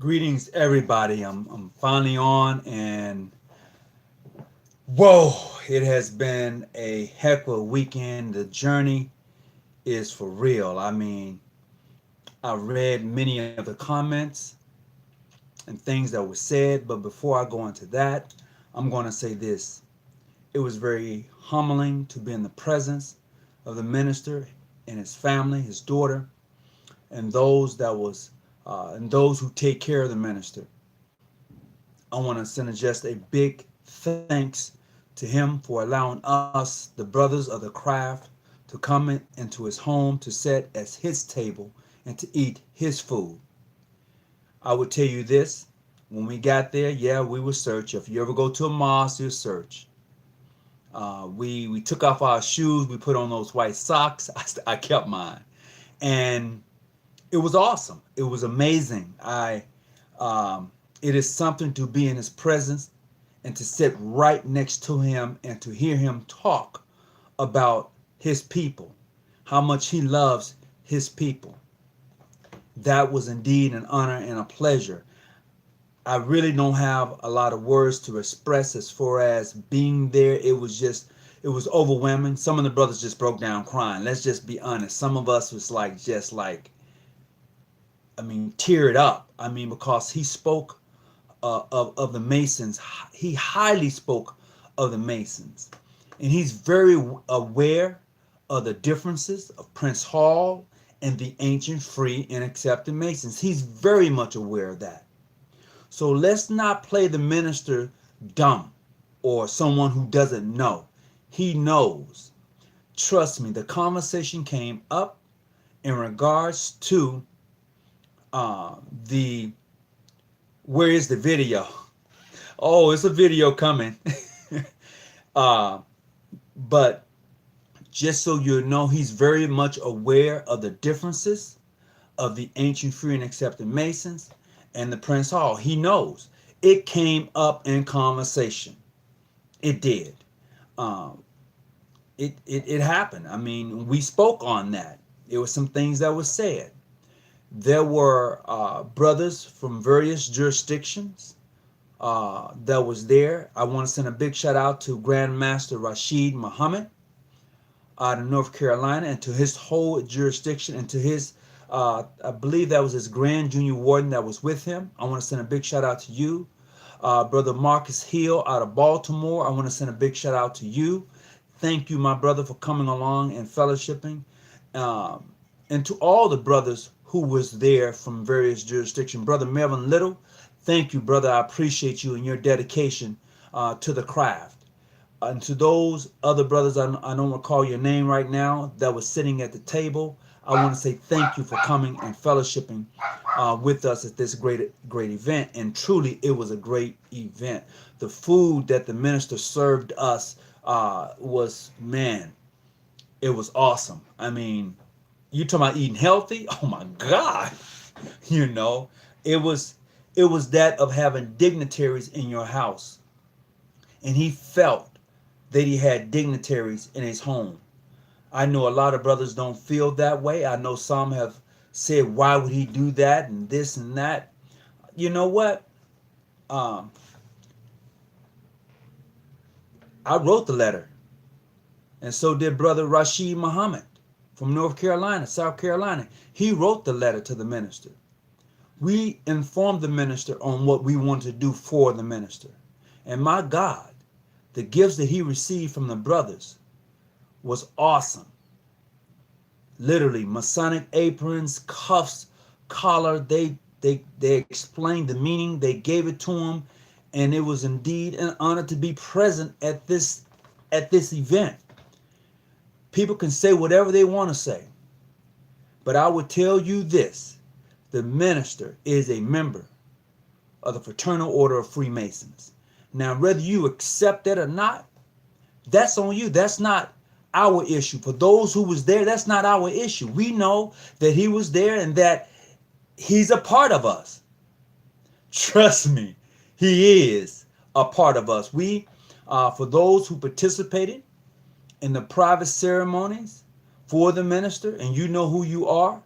Greetings, everybody. I'm finally on, and whoa, it has been a heck of a weekend. The journey is for real. I mean, I read many of the comments and things that were said, but before I go into that, I'm going to say this. It was very humbling to be in the presence of the minister and his family, his daughter, and those who take care of the minister. I want to send just a big thanks to him for allowing us, the brothers of the craft, to come into his home to sit at his table and to eat his food. I would tell you this, when we got there, yeah, we would search. If you ever go to a mosque, you search. We took off our shoes, we put on those white socks. I kept mine, and it was awesome. It was amazing. It is something to be in his presence and to sit right next to him and to hear him talk about his people, how much he loves his people. That was indeed an honor and a pleasure. I really don't have a lot of words to express as far as being there. It was overwhelming. Some of the brothers just broke down crying. Let's just be honest. Some of us was teared up. I mean, because he spoke of the Masons. He highly spoke of the Masons. And he's very aware of the differences of Prince Hall and the ancient, free, and accepted Masons. He's very much aware of that. So let's not play the minister dumb or someone who doesn't know. He knows. Trust me, the conversation came up in regards to the where is the video? Oh, it's a video coming. But just so you know, he's very much aware of the differences of the ancient, free, and accepted Masons and the Prince Hall. He knows. It came up in conversation. It did. It happened. I mean, we spoke on that. It was some things that were said. There were brothers from various jurisdictions that was there. I want to send a big shout out to Grandmaster Rashid Muhammad out of North Carolina and to his whole jurisdiction and to his, I believe that was his Grand Junior Warden that was with him. I want to send a big shout out to you. Brother Marcus Hill out of Baltimore, I want to send a big shout out to you. Thank you, my brother, for coming along and fellowshipping. And to all the brothers who was there from various jurisdictions. Brother Melvin Little, thank you, brother. I appreciate you and your dedication to the craft. And to those other brothers, I don't recall your name right now, that was sitting at the table, I want to say thank you for coming and fellowshipping with us at this great event. And truly, it was a great event. The food that the minister served us was, man, it was awesome. I mean, you talking about eating healthy? Oh my God. You know, it was that of having dignitaries in your house. And he felt that he had dignitaries in his home. I know a lot of brothers don't feel that way. I know some have said, why would he do that and this and that? You know what? I wrote the letter. And so did Brother Rashid Muhammad from North Carolina, South Carolina. He wrote the letter to the minister. We informed the minister on what we wanted to do for the minister. And my God, the gifts that he received from the brothers was awesome. Literally, Masonic aprons, cuffs, collar, they explained the meaning, they gave it to him, and it was indeed an honor to be present at this event. People can say whatever they want to say, but I would tell you this: the minister is a member of the Fraternal Order of Freemasons. Now, whether you accept that or not, that's on you. That's not our issue. For those who was there, that's not our issue. We know that he was there and that he's a part of us. Trust me, he is a part of us. We, for those who participated in the private ceremonies for the minister, and you know who you are,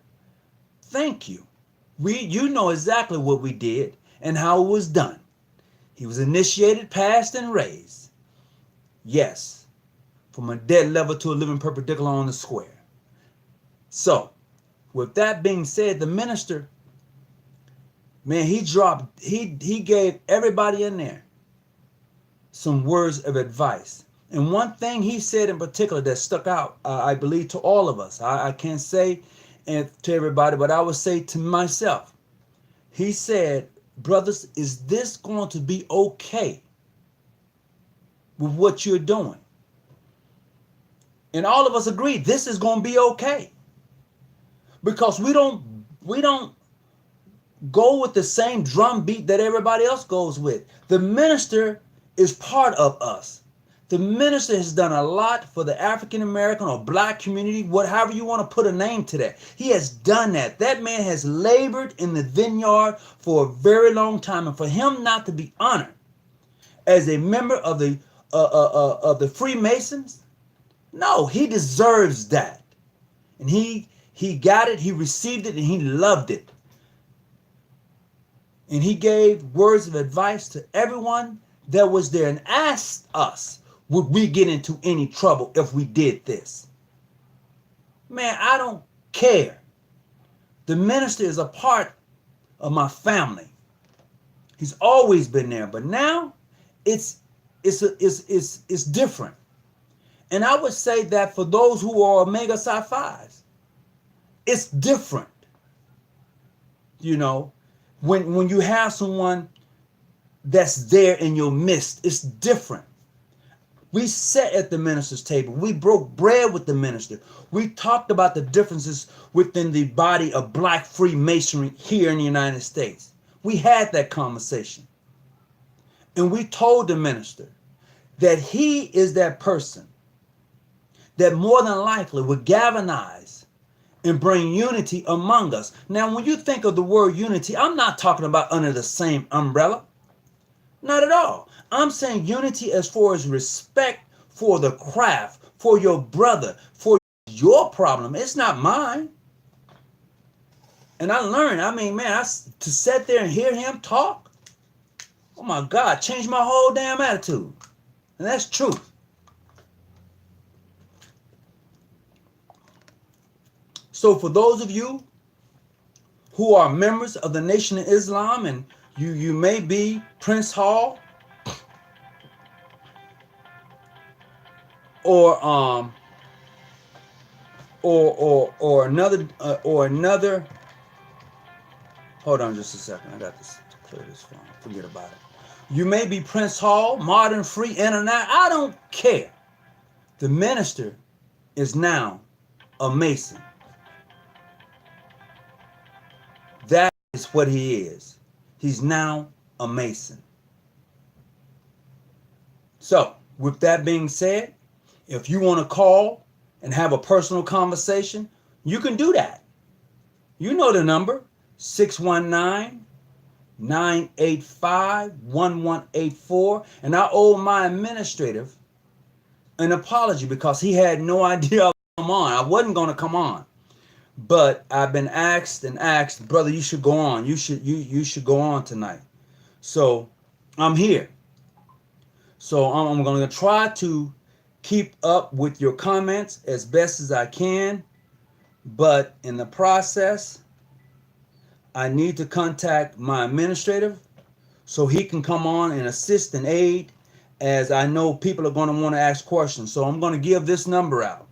thank you. You know exactly what we did and how it was done. He was initiated, passed, and raised. Yes, from a dead level to a living perpendicular on the square. So, with that being said, the minister, man, he gave everybody in there some words of advice. And one thing he said in particular that stuck out, I believe, to all of us. I can't say to everybody, but I would say to myself. He said, brothers, is this going to be okay with what you're doing? And all of us agree this is going to be okay. Because we don't go with the same drum beat that everybody else goes with. The minister is part of us. The minister has done a lot for the African American or black community, whatever you want to put a name to that. He has done that. That man has labored in the vineyard for a very long time, and for him not to be honored as a member of the Freemasons, no, he deserves that. And he got it, he received it, and he loved it. And he gave words of advice to everyone that was there and asked us, would we get into any trouble if we did this? Man, I don't care. The minister is a part of my family. He's always been there, but now it's different. And I would say that for those who are Omega Psi Phis, it's different. You know, when you have someone that's there in your midst, it's different. We sat at the minister's table. We broke bread with the minister. We talked about the differences within the body of black Freemasonry here in the United States. We had that conversation. And we told the minister that he is that person that more than likely would galvanize and bring unity among us. Now, when you think of the word unity, I'm not talking about under the same umbrella. Not at all. I'm saying unity as far as respect for the craft, for your brother, for your problem. It's not mine. And I learned, to sit there and hear him talk, oh my God, changed my whole damn attitude. And that's truth. So for those of you who are members of the Nation of Islam, and you may be Prince Hall, or another. Hold on just a second. I got this to clear this phone. Forget about it. You may be Prince Hall, Modern Free Internet. I don't care. The minister is now a Mason. That is what he is. He's now a Mason. So, with that being said, if you want to call and have a personal conversation, you can do that. You know the number, 619-985-1184. And I owe my administrative an apology because he had no idea I would come on. I wasn't going to come on. But I've been asked, brother, you should go on. You should go on tonight. So I'm here. So I'm going to try to keep up with your comments as best as I can. But in the process, I need to contact my administrative so he can come on and assist and aid, as I know people are going to want to ask questions. So I'm going to give this number out.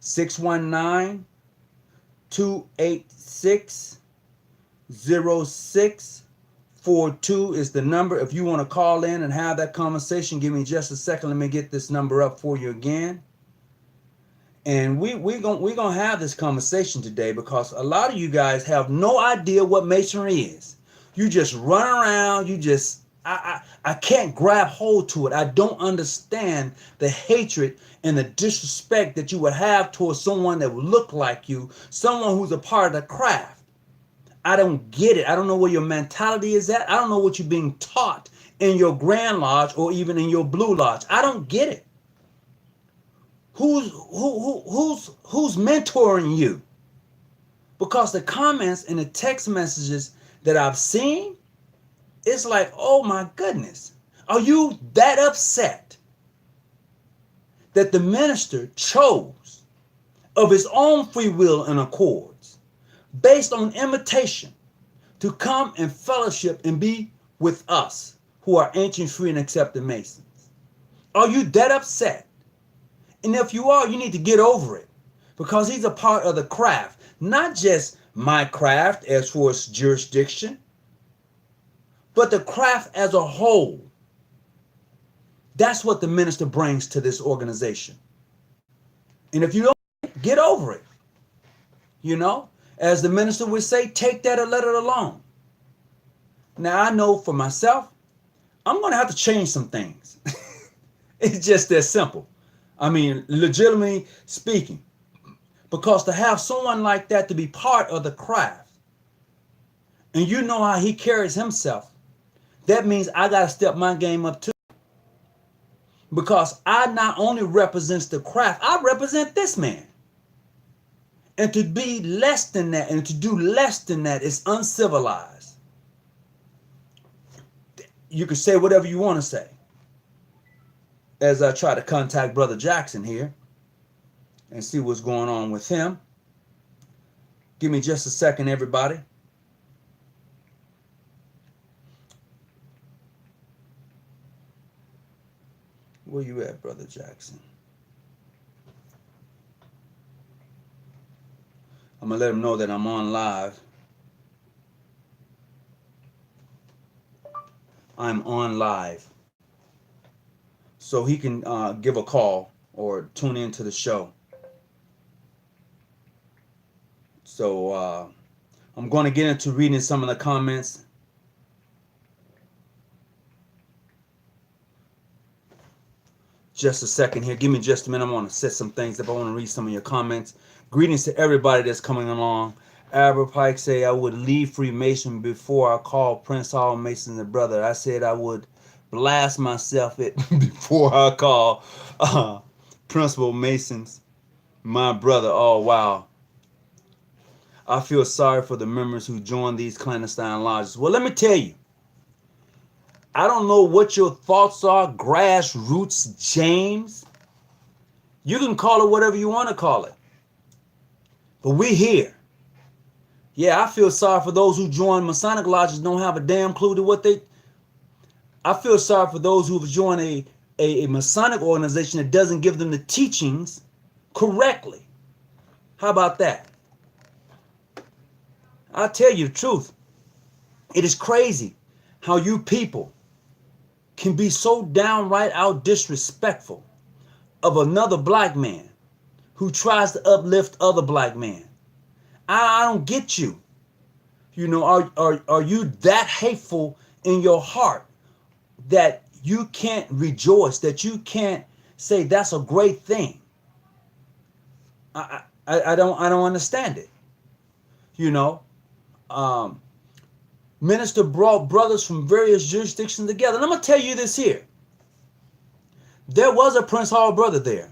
619-286-0642 is the number. If you want to call in and have that conversation, give me just a second. Let me get this number up for you again. And we're gonna have this conversation today because a lot of you guys have no idea what masonry is. You just run around. I can't grab hold to it. I don't understand the hatred and the disrespect that you would have towards someone that would look like you, someone who's a part of the craft. I don't get it. I don't know where your mentality is at. I don't know what you're being taught in your Grand Lodge or even in your Blue Lodge. I don't get it. Who's mentoring you? Because the comments and the text messages that I've seen, it's like, oh my goodness. Are you that upset that the minister chose of his own free will and accords, based on invitation, to come and fellowship and be with us who are ancient, free, and accepted Masons? Are you that upset? And if you are, you need to get over it, because he's a part of the craft, not just my craft as for its jurisdiction, but the craft as a whole. That's what the minister brings to this organization. And if you don't, get over it. You know, as the minister would say, take that or let it alone. Now, I know for myself, I'm going to have to change some things. It's just that simple. I mean, legitimately speaking, because to have someone like that to be part of the craft, and you know how he carries himself, that means I got to step my game up too. Because I not only represents the craft, I represent this man. And to be less than that and to do less than that is uncivilized. You can say whatever you want to say. As I try to contact Brother Jackson here and see what's going on with him. Give me just a second, everybody. Where you at, Brother Jackson? I'm going to let him know that I'm on live. I'm on live. So he can give a call or tune into the show. So I'm going to get into reading some of the comments. Just a second here. Give me just a minute. I want to set some things up. I want to read some of your comments. Greetings to everybody that's coming along. Albert Pike say, I would leave Freemason before I call Prince Hall Mason a brother. I said I would blast myself it before I call Principal Masons my brother. Oh, wow. I feel sorry for the members who joined these clandestine lodges. Well, let me tell you. I don't know what your thoughts are, grassroots James. You can call it whatever you want to call it. But we're here. Yeah, I feel sorry for those who join Masonic lodges don't have a damn clue to what they... I feel sorry for those who have joined a Masonic organization that doesn't give them the teachings correctly. How about that? I'll tell you the truth. It is crazy how you people can be so downright out disrespectful of another black man who tries to uplift other black men. I don't get you. You know, are you that hateful in your heart that you can't rejoice, that you can't say that's a great thing? I don't understand it. You know, Minister brought brothers from various jurisdictions together. And I'm going to tell you this here. There was a Prince Hall brother there.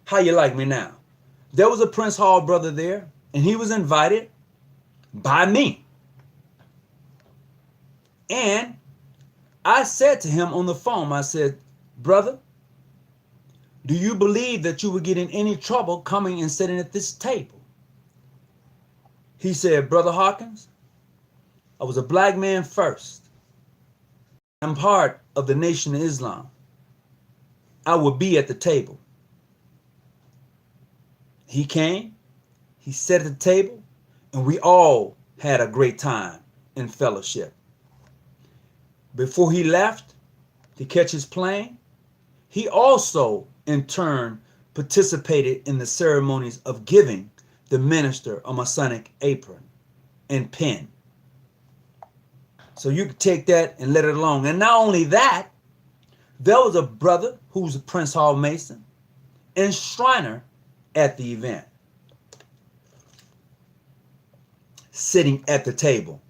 How you like me now? There was a Prince Hall brother there, and he was invited by me. And I said to him on the phone, I said, brother, do you believe that you would get in any trouble coming and sitting at this table? He said, Brother Hawkins, I was a black man first. I'm part of the Nation of Islam. I would be at the table. He came, he sat at the table, and we all had a great time in fellowship. Before he left to catch his plane, he also, in turn, participated in the ceremonies of giving the minister a Masonic apron and pin. So you can take that and let it alone. And not only that, there was a brother who's a Prince Hall Mason and Shriner at the event, sitting at the table.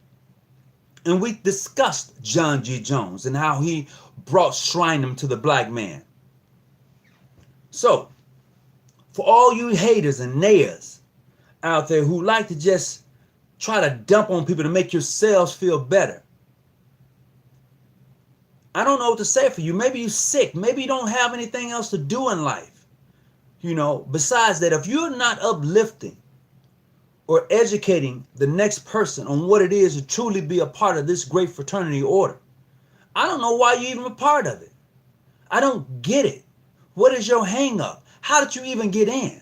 And we discussed John G. Jones and how he brought Shrinem to the black man. So, for all you haters and nayers, out there who like to just try to dump on people to make yourselves feel better. I don't know what to say for you. Maybe you're sick. Maybe you don't have anything else to do in life. Besides that, if you're not uplifting or educating the next person on what it is to truly be a part of this great fraternity order, I don't know why you're even a part of it. I don't get it. What is your hang up? How did you even get in?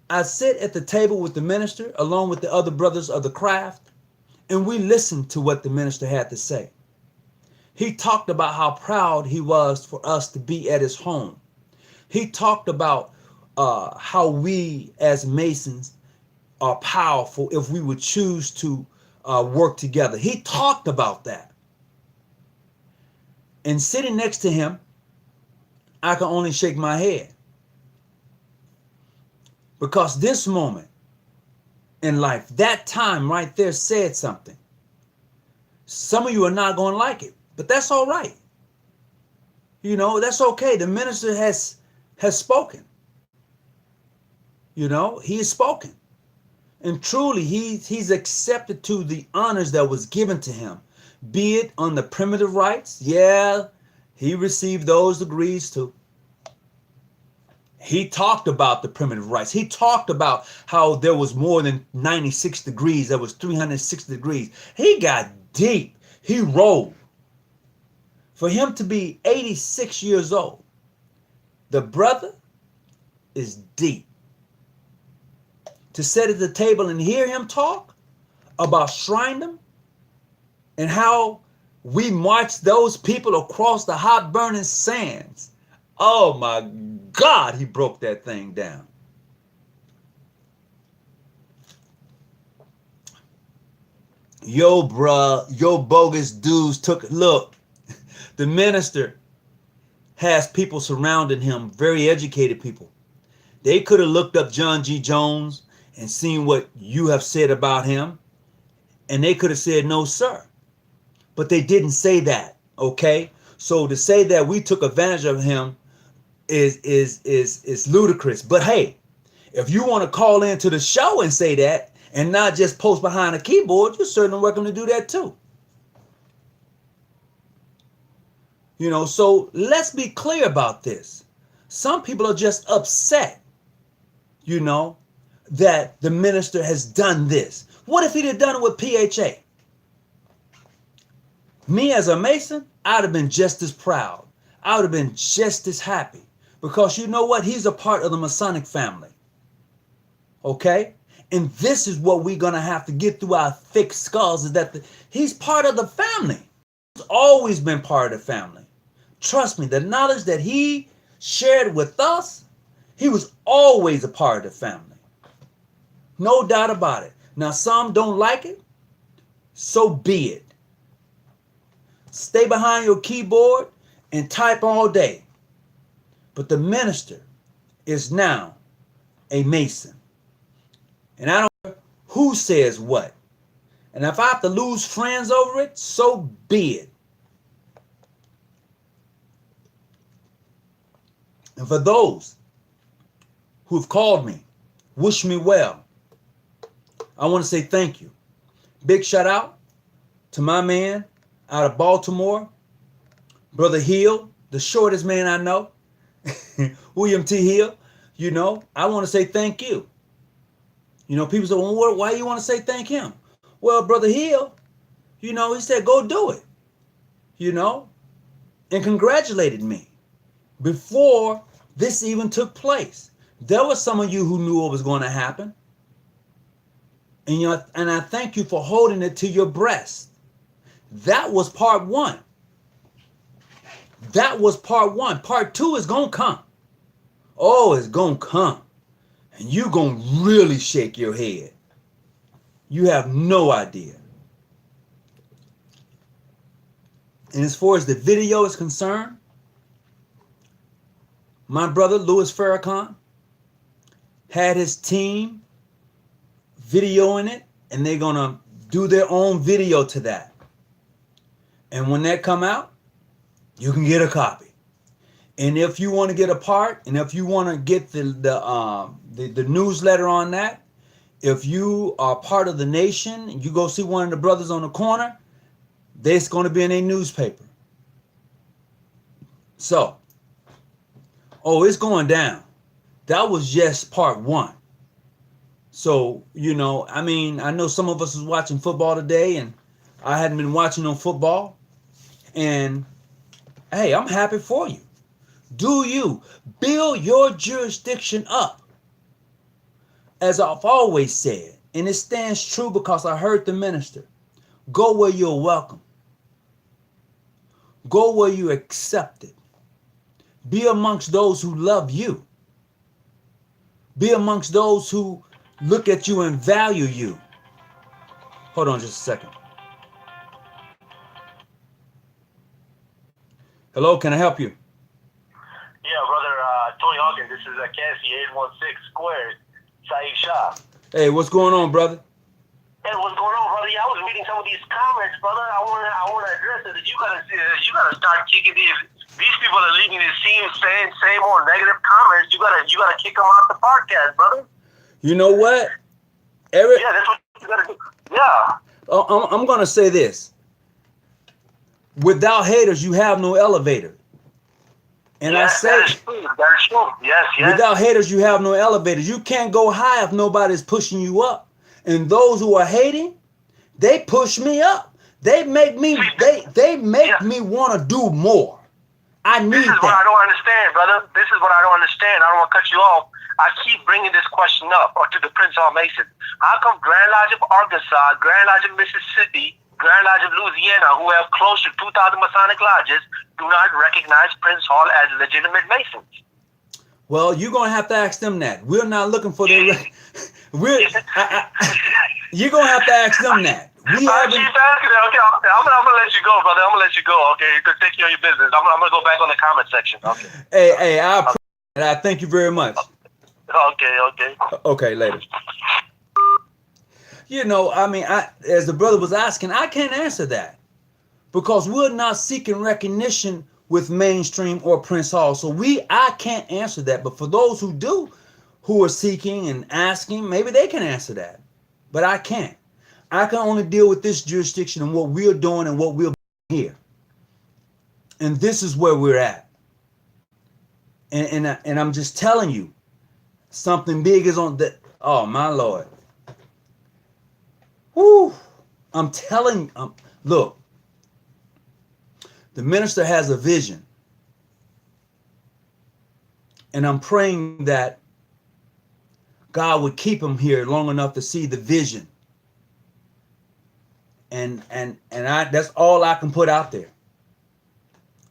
I sit at the table with the minister along with the other brothers of the craft, and we listened to what the minister had to say. He talked about how proud he was for us to be at his home. He talked about how we as Masons are powerful if we would choose to work together. He talked about that. And sitting next to him, I can only shake my head. Because this moment in life, that time right there said something. Some of you are not going to like it, but that's all right. That's okay. The minister has spoken. He has spoken. And truly, he's accepted to the honors that was given to him. Be it on the primitive rights. Yeah, he received those degrees too. He talked about the primitive rights. He talked about how there was more than 96 degrees. There was 360 degrees. He got deep. He rolled. For him to be 86 years old, the brother is deep. To sit at the table and hear him talk about Shrindom and how we marched those people across the hot burning sands. Oh my God, he broke that thing down. Yo, bruh, yo bogus dudes look, the minister has people surrounding him, very educated people. They could have looked up John G. Jones and seen what you have said about him, and they could have said, no, sir. But they didn't say that, okay? So to say that we took advantage of him is ludicrous. But hey, if you want to call into the show and say that and not just post behind a keyboard, you're certainly welcome to do that too. So let's be clear about this. Some people are just upset, that the minister has done this. What if he'd have done it with PHA? Me as a Mason, I'd have been just as proud. I would have been just as happy. Because you know what? He's a part of the Masonic family. Okay? And this is what we're going to have to get through our thick skulls, is that he's part of the family. He's always been part of the family. Trust me, the knowledge that he shared with us, he was always a part of the family. No doubt about it. Now, some don't like it. So be it. Stay behind your keyboard and type all day. But the minister is now a Mason. And I don't care who says what. And if I have to lose friends over it, so be it. And for those who've called me, wish me well, I want to say thank you. Big shout out to my man out of Baltimore, Brother Hill, the shortest man I know, William T. Hill. I want to say thank you. People say, well, why you want to say thank him? Well, Brother Hill, he said, go do it, and congratulated me before this even took place. There were some of you who knew what was going to happen. And I thank you for holding it to your breast. That was part one. That was part one. Part two is going to come. Oh, it's going to come. And you're going to really shake your head. You have no idea. And as far as the video is concerned, my brother, Louis Farrkhan, had his team videoing it, and they're going to do their own video to that. And when that come out, you can get a copy. And if you want to get a part, and if you want to get the newsletter on that, if you are part of the nation and you go see one of the brothers on the corner, there's going to be in a newspaper. So, oh, it's going down. That was just part one. So, I mean, I know some of us was watching football today, and I hadn't been watching no football. And hey, I'm happy for you. Do you build your jurisdiction up? As I've always said, and it stands true because I heard the minister, go where you're welcome. Go where you're accepted. Be amongst those who love you. Be amongst those who look at you and value you. Hold on just a second. Hello, can I help you? Yeah, brother, Tony Hawkins, this is Cassie 816 Squared, Saeed Shah. Hey, what's going on, brother? Hey, what's going on, brother? Yeah, I was reading some of these comments, brother. I want to address it. You gotta start kicking these people are leaving the same old negative comments. You gotta kick them off the podcast, brother. You know what, Eric? Yeah, that's what you gotta do. Yeah. I'm gonna say this. Without haters, you have no elevator. And yes, I say that is true. That is true. Yes. Without haters, you have no elevators. You can't go high if nobody's pushing you up. And those who are hating, they push me up. They make me me want to do more. I need that. This is what I don't understand, brother. This is what I don't understand. I don't want to cut you off. I keep bringing this question up to the Prince Hall Mason. How come Grand Lodge of Arkansas, Grand Lodge of Mississippi, Grand Lodge of Louisiana, who have close to 2,000 Masonic lodges, do not recognize Prince Hall as legitimate Masons? Well, you're going to have to ask them that. We're not looking for their... You're going to have to ask them that. Okay, I'm gonna let you go, brother. I'm gonna let you go. Okay, you can take care of your business. I'm gonna go back on the comment section. Okay. Hey, I appreciate it. I thank you very much. Okay, later. I mean, as the brother was asking, I can't answer that because we're not seeking recognition with mainstream or Prince Hall. So I can't answer that. But for those who do, who are seeking and asking, maybe they can answer that. But I can't. I can only deal with this jurisdiction and what we're doing and what we're here. And this is where we're at. And I'm just telling you, something big is on the. Oh my Lord. Whoo! I'm telling. Look. The minister has a vision. And I'm praying that God would keep him here long enough to see the vision. And that's all I can put out there.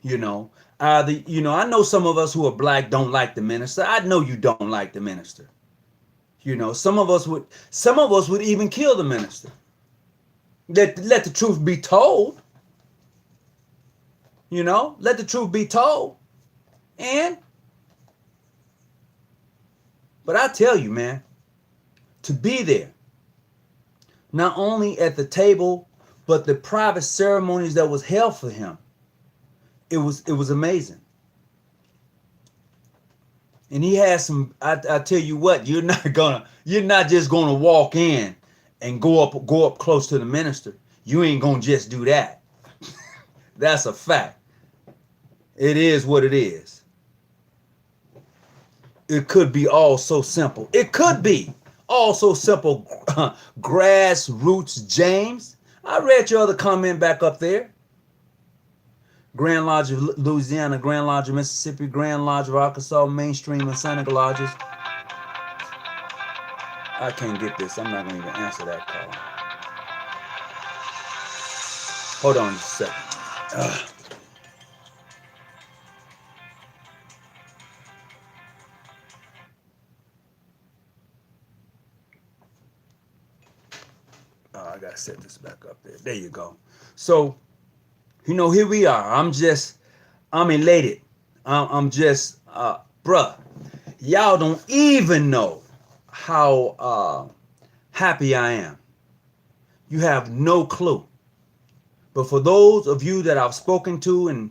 I know some of us who are black don't like the minister. I know you don't like the minister. Some of us would even kill the minister. Let the truth be told. Let the truth be told. But I tell you, man, to be there, not only at the table, but the private ceremonies that was held for him, it was amazing. And he had some. I tell you what, you're not just gonna walk in and go up close to the minister. You ain't gonna just do that. That's a fact. It is what it is. It could be all so simple. It could be all so simple. Grassroots James. I read your other comment back up there. Grand Lodge of Louisiana, Grand Lodge of Mississippi, Grand Lodge of Arkansas, mainstream Masonic lodges. I can't get this. I'm not going to even answer that call. Hold on just a second. I got to set this back up there. There you go. So, here we are. I'm elated. I'm just, bruh, y'all don't even know how happy I am. You have no clue. But for those of you that I've spoken to and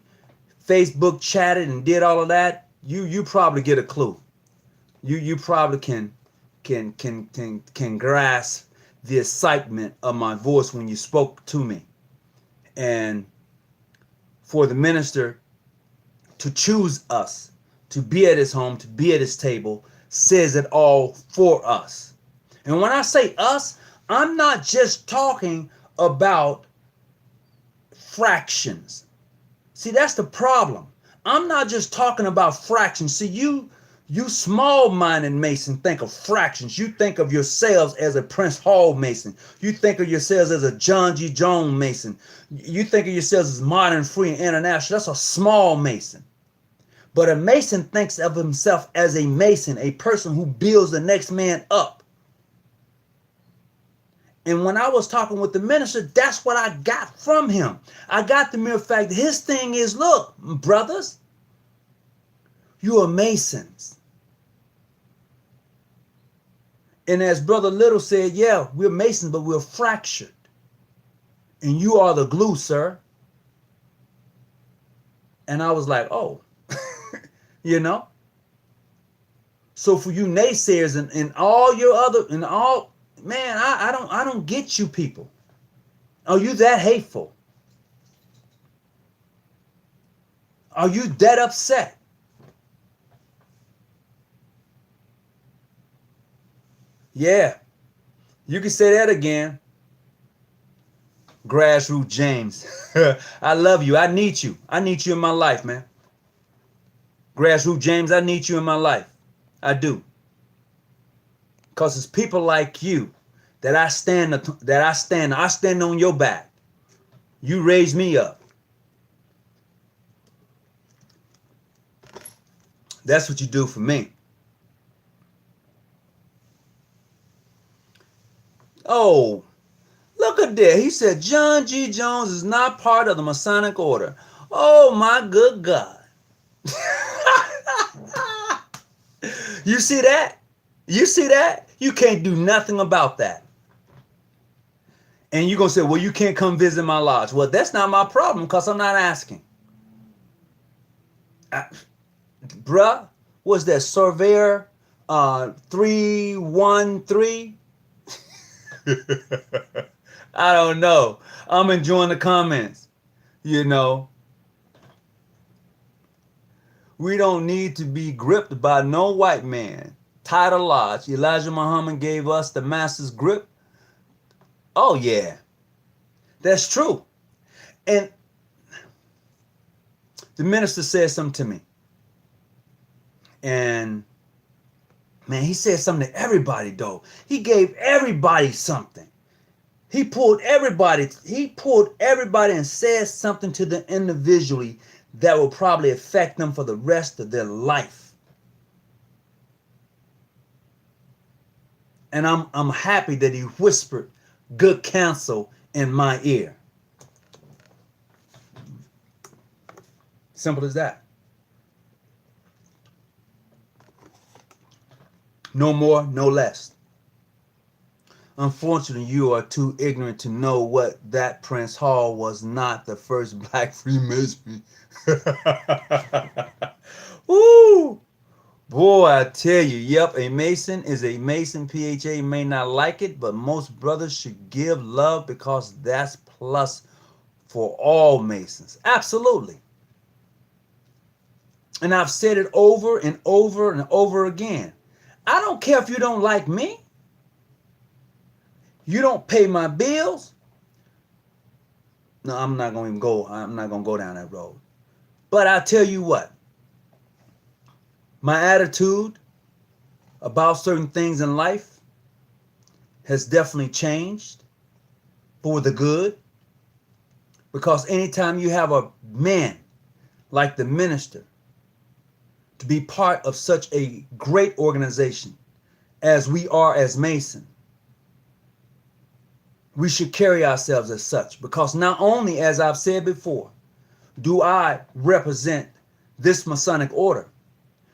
Facebook chatted and did all of that, you probably get a clue. You probably can grasp the excitement of my voice when you spoke to me. And for the minister to choose us, to be at his home, to be at his table, says it all for us. And when I say us, I'm not just talking about fractions. See, that's the problem. I'm not just talking about fractions. See, you small-minded Mason think of fractions. You think of yourselves as a Prince Hall Mason. You think of yourselves as a John G. Jones Mason. You think of yourselves as modern, free, and international. That's a small Mason. But a Mason thinks of himself as a Mason, a person who builds the next man up. And when I was talking with the minister, that's what I got from him. I got the mere fact that his thing is, look, brothers, you are Masons. And as Brother Little said, yeah, we're Masons, but we're fractured. And you are the glue, sir. And I was like, oh, you know. So for you naysayers and all your other and all, man, I don't get you people. Are you that hateful? Are you that upset? Yeah, you can say that again. Grassroots James. I love you. I need you. I need you in my life, man. Grassroots James, I need you in my life. I do. Because it's people like you that I stand on your back. You raise me up. That's what you do for me. Oh, look at that. He said John G. Jones is not part of the Masonic Order. Oh, my good God. You see that? You see that? You can't do nothing about that. And you're going to say, well, you can't come visit my lodge. Well, that's not my problem because I'm not asking. Bruh, what's that? Surveyor 313? I don't know. I'm enjoying the comments. You know, we don't need to be gripped by no white man. Title Lodge. Elijah Muhammad gave us the master's grip. Oh, yeah. That's true. And the minister said something to me. And, man, he said something to everybody, though. He gave everybody something. He pulled everybody and said something to them individually that will probably affect them for the rest of their life. And I'm happy that he whispered good counsel in my ear. Simple as that. No more, no less. Unfortunately, you are too ignorant to know what that Prince Hall was not the first black Freemasonry. Woo! Boy, I tell you, yep, a Mason is a Mason. PHA may not like it, but most brothers should give love because that's plus for all Masons. Absolutely. And I've said it over and over and over again. I don't care if you don't like me. You don't pay my bills. No, I'm not going to go down that road. But I'll tell you what. My attitude about certain things in life has definitely changed for the good. Because anytime you have a man like the minister to be part of such a great organization as we are as Mason, we should carry ourselves as such. Because not only, as I've said before, do I represent this Masonic order,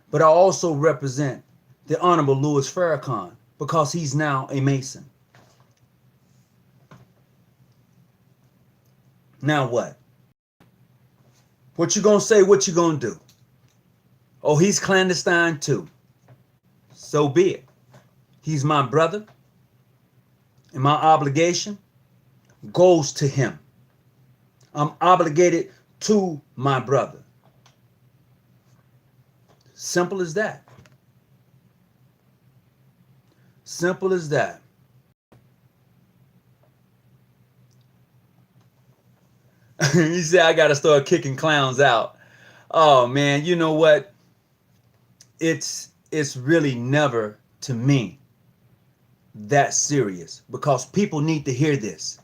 but I also represent the Honorable Louis Farrkhan because he's now a Mason. Now what? What you gonna say? What you gonna do? Oh, he's clandestine too. So be it. He's my brother, and my obligation goes to him. I'm obligated to my brother. Simple as that. Simple as that. He said I gotta start kicking clowns out. Oh man, you know what? It's really never to me that serious because people need to hear this.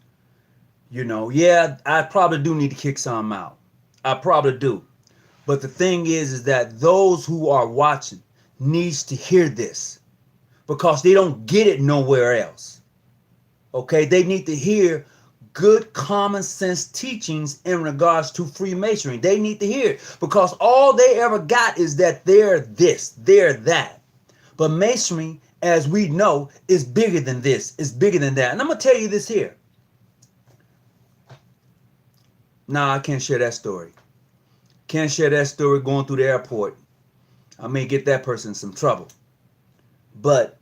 You know, yeah, I probably do need to kick some out. I probably do. But the thing is that those who are watching needs to hear this because they don't get it nowhere else. Okay, they need to hear good common sense teachings in regards to Freemasonry. They need to hear it because all they ever got is that they're this, they're that. But Masonry, as we know, is bigger than this, is bigger than that. And I'm going to tell you this here. Nah, I can't share that story. Can't share that story going through the airport. I may get that person in some trouble. But,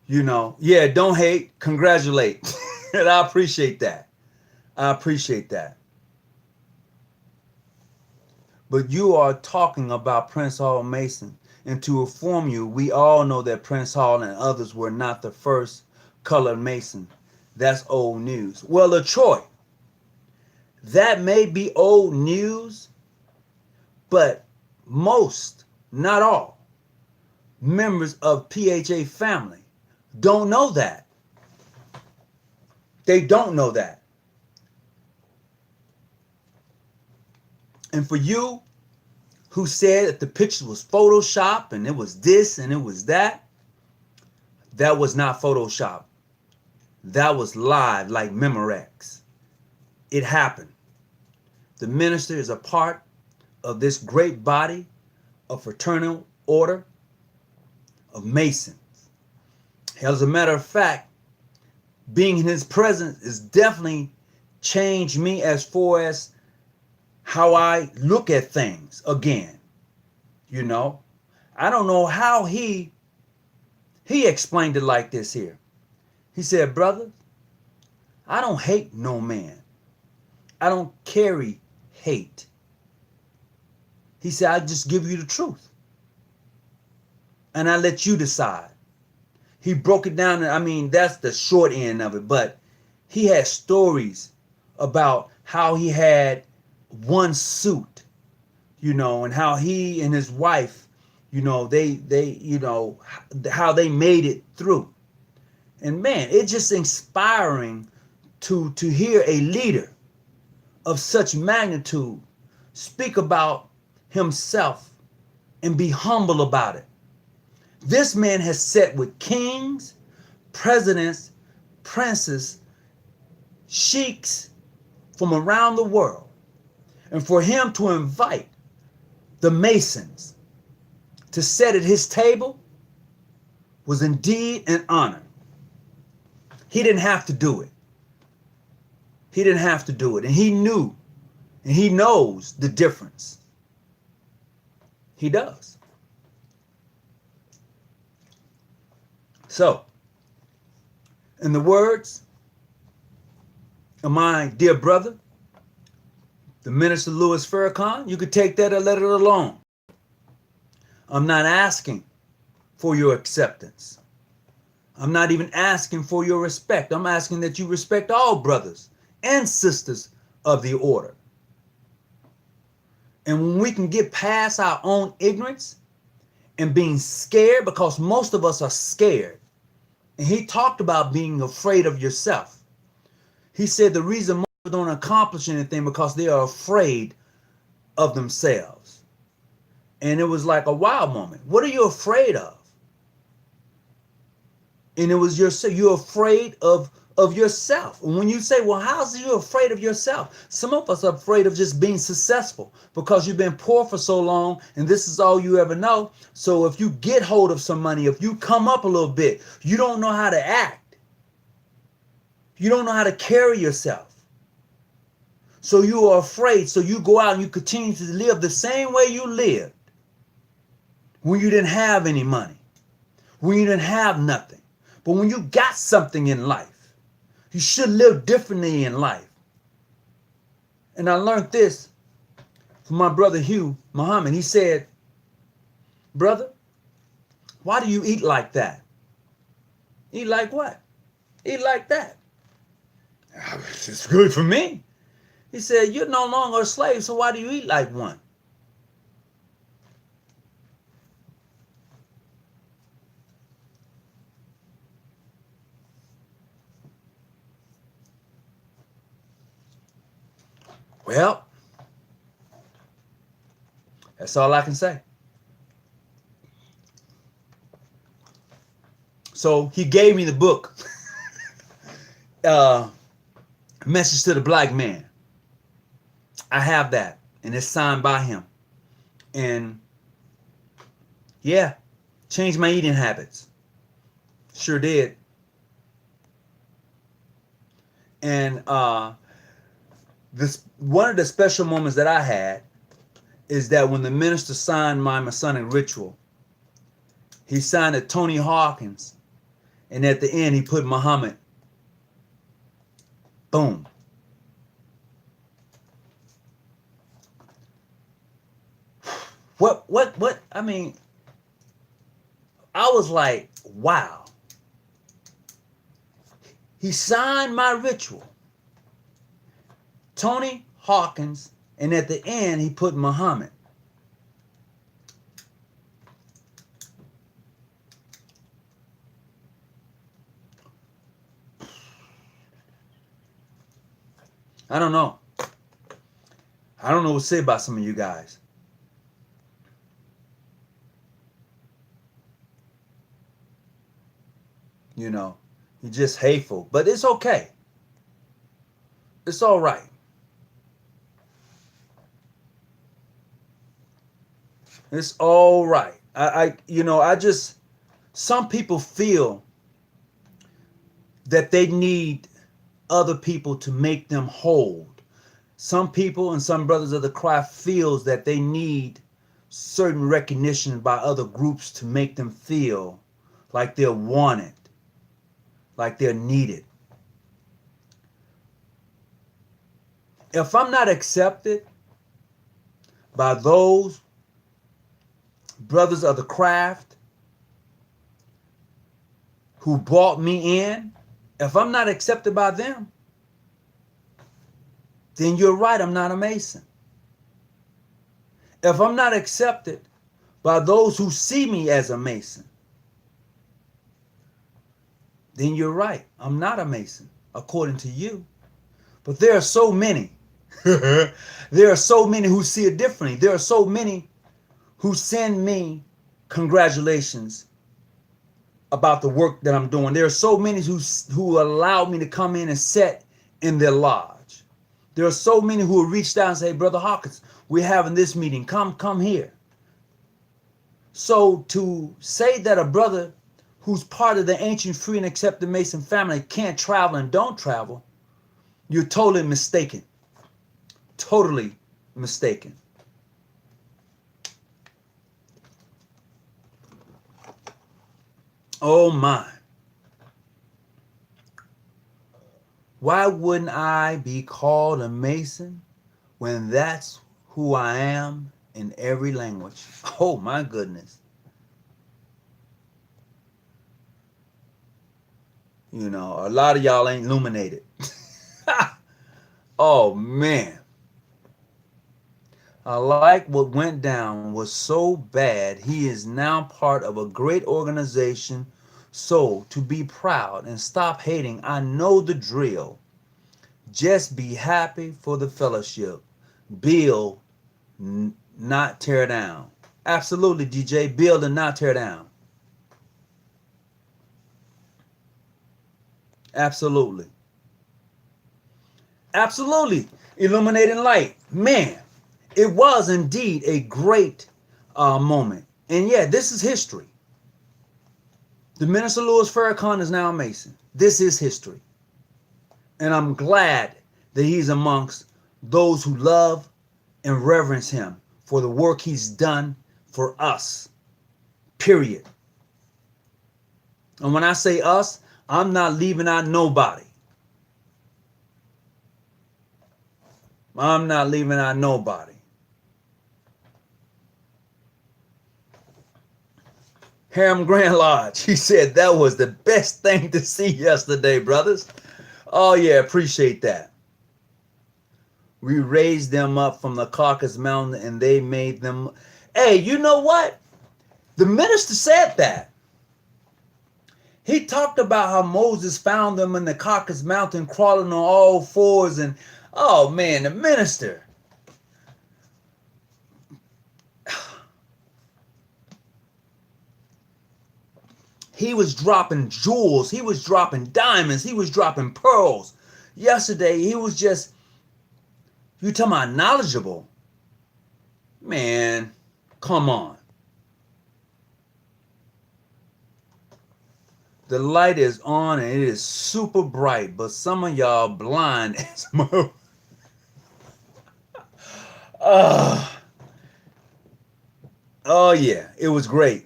you know, yeah, don't hate, congratulate. And I appreciate that. I appreciate that. But you are talking about Prince Hall Mason. And to inform you, we all know that Prince Hall and others were not the first colored Mason. That's old news. Well, LaTroy, that may be old news, but most, not all, members of PHA family don't know that. They don't know that. And for you who said that the picture was Photoshop and it was this and it was that was not Photoshop. That was live like Memorex. It happened. The minister is a part of this great body of fraternal order of Masons. As a matter of fact, being in his presence has definitely changed me as far as how I look at things again. You know, I don't know how he explained it like this here. He said, brother, I don't hate no man. I don't carry hate. He said, I just give you the truth. And I let you decide. He broke it down. I mean, that's the short end of it. But he had stories about how he had one suit, you know, and how he and his wife, you know, they you know, how they made it through. And man, it's just inspiring to hear a leader of such magnitude speak about himself and be humble about it. This man has sat with kings, presidents, princes, sheiks from around the world. And for him to invite the Masons to sit at his table was indeed an honor. He didn't have to do it. He didn't have to do it. And he knew, and he knows the difference. He does. So, in the words of my dear brother, the Minister Louis Farrkhan, you could take that or let it alone. I'm not asking for your acceptance. I'm not even asking for your respect. I'm asking that you respect all brothers and sisters of the order. And when we can get past our own ignorance and being scared, because most of us are scared. And he talked about being afraid of yourself. He said the reason most people don't accomplish anything because they are afraid of themselves. And it was like a wow moment. What are you afraid of? And it was you're afraid of yourself. And when you say, well, how's you afraid of yourself? Some of us are afraid of just being successful because you've been poor for so long and this is all you ever know. So if you get hold of some money, if you come up a little bit, you don't know how to act. You don't know how to carry yourself. So you are afraid. So you go out and you continue to live the same way you lived when you didn't have any money, when you didn't have nothing. But when you got something in life, you should live differently in life. And I learned this from my brother Hugh Muhammad. He said, brother, why do you eat like that? Eat like what? Eat like that. It's good for me. He said, you're no longer a slave, so why do you eat like one? Well, that's all I can say. So he gave me the book, Message to the Black Man. I have that, and it's signed by him. And yeah, changed my eating habits. Sure did. And this one of the special moments that I had is that when the minister signed my Masonic ritual, he signed it Tony Hawkins, and at the end he put Muhammad. Boom. What? I mean, I was like, wow. He signed my ritual, Tony Hawkins, and at the end he put Muhammad. I don't know. I don't know what to say about some of you guys. You know, you're just hateful, but it's okay. It's all right. It's all right. I just, some people feel that they need other people to make them whole. Some people and some brothers of the craft feels that they need certain recognition by other groups to make them feel like they're wanted, like they're needed. If I'm not accepted by those brothers of the craft who brought me in, if I'm not accepted by them, then you're right, I'm not a Mason. If I'm not accepted by those who see me as a Mason, then you're right, I'm not a Mason, according to you. But there are so many. There are so many who see it differently. There are so many who send me congratulations about the work that I'm doing. There are so many who allow me to come in and sit in their lodge. There are so many who have reached out and say, Brother Hawkins, we're having this meeting. Come here. So to say that a brother who's part of the ancient, free, and accepted Mason family can't travel and don't travel, you're totally mistaken. Totally mistaken. Oh my. Why wouldn't I be called a Mason when that's who I am in every language? Oh my goodness. You know, a lot of y'all ain't illuminated. Oh man. I like what went down was so bad. He is now part of a great organization. So to be proud and stop hating, I know the drill. Just be happy for the fellowship. Build, not tear down. Absolutely, DJ. Build and not tear down. Absolutely. Absolutely. Illuminating light. Man, it was indeed a great moment. And yeah, this is history. The Minister Louis Farrkhan is now a Mason. This is history. And I'm glad that he's amongst those who love and reverence him for the work he's done for us, period. And when I say us, I'm not leaving out nobody. I'm not leaving out nobody. Harem Grand Lodge, he said that was the best thing to see yesterday, brothers. Oh, yeah, appreciate that. We raised them up from the Caucasus Mountain and they made them. Hey, you know what? The minister said that. He talked about how Moses found them in the Caucasus Mountain crawling on all fours. And oh man, the minister. He was dropping jewels. He was dropping diamonds. He was dropping pearls. Yesterday, he was just, you talking about knowledgeable. Man, come on. The light is on and it is super bright, but some of y'all blind as mo. Oh yeah, it was great.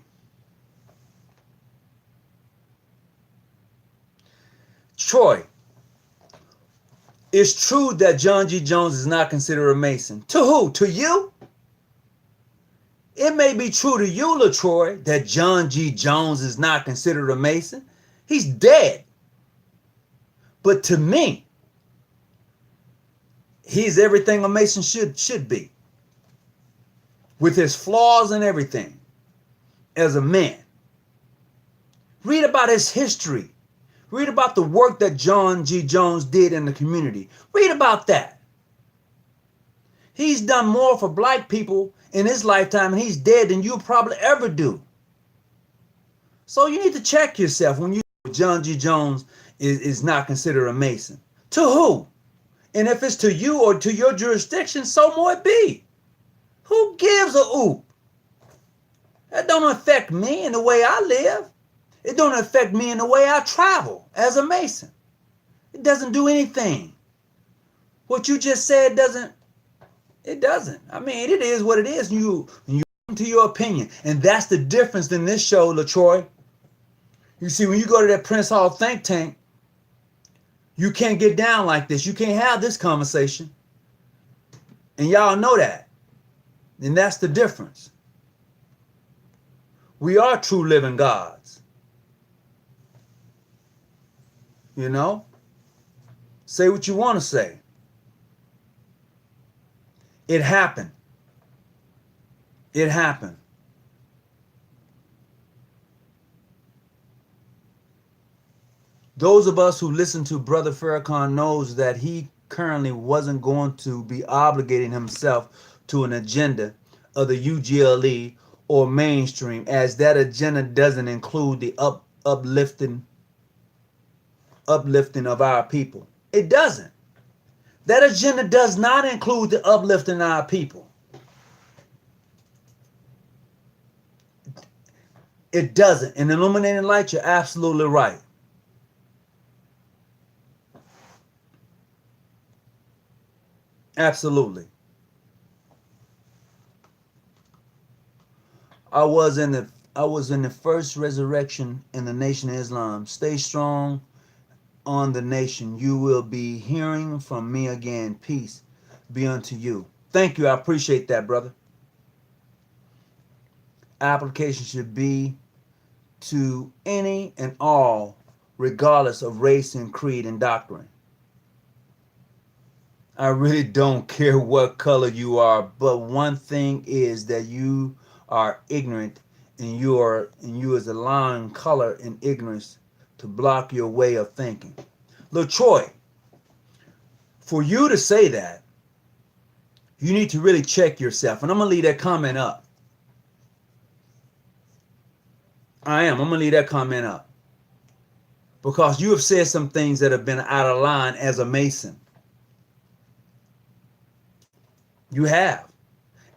Troy, it's true that John G. Jones is not considered a Mason. To who? To you? It may be true to you, LaTroy, that John G. Jones is not considered a Mason. He's dead. But to me, he's everything a Mason should be. With his flaws and everything. As a man. Read about his history. Read about the work that John G. Jones did in the community. Read about that. He's done more for black people in his lifetime and he's dead than you'll probably ever do. So you need to check yourself when you John G. Jones is not considered a Mason. To who? And if it's to you or to your jurisdiction, so more it be. Who gives a oop? That don't affect me in the way I live. It don't affect me in the way I travel as a Mason. It doesn't do anything. What you just said doesn't. It doesn't. I mean, it is what it is. You to your opinion. And that's the difference in this show, LaTroy. You see, when you go to that Prince Hall think tank, you can't get down like this. You can't have this conversation. And y'all know that. And that's the difference. We are true living gods. You know? Say what you want to say. It happened. It happened. Those of us who listen to Brother Farrkhan knows that he currently wasn't going to be obligating himself to an agenda of the UGLE or mainstream, as that agenda doesn't include the uplifting of our people. It doesn't. That agenda does not include the uplifting of our people. It doesn't. In Illuminating Light, you're absolutely right. Absolutely. I was in the first resurrection in the Nation of Islam. Stay strong on the nation. You will be hearing from me again. Peace be unto you. Thank you. I appreciate that, brother. Application should be to any and all, regardless of race and creed and doctrine. I really don't care what color you are, but one thing is that you are ignorant, and you is allowing color and ignorance to block your way of thinking. LaTroy, for you to say that, you need to really check yourself. And I'm going to leave that comment up. I'm going to leave that comment up. Because you have said some things that have been out of line as a Mason. You have.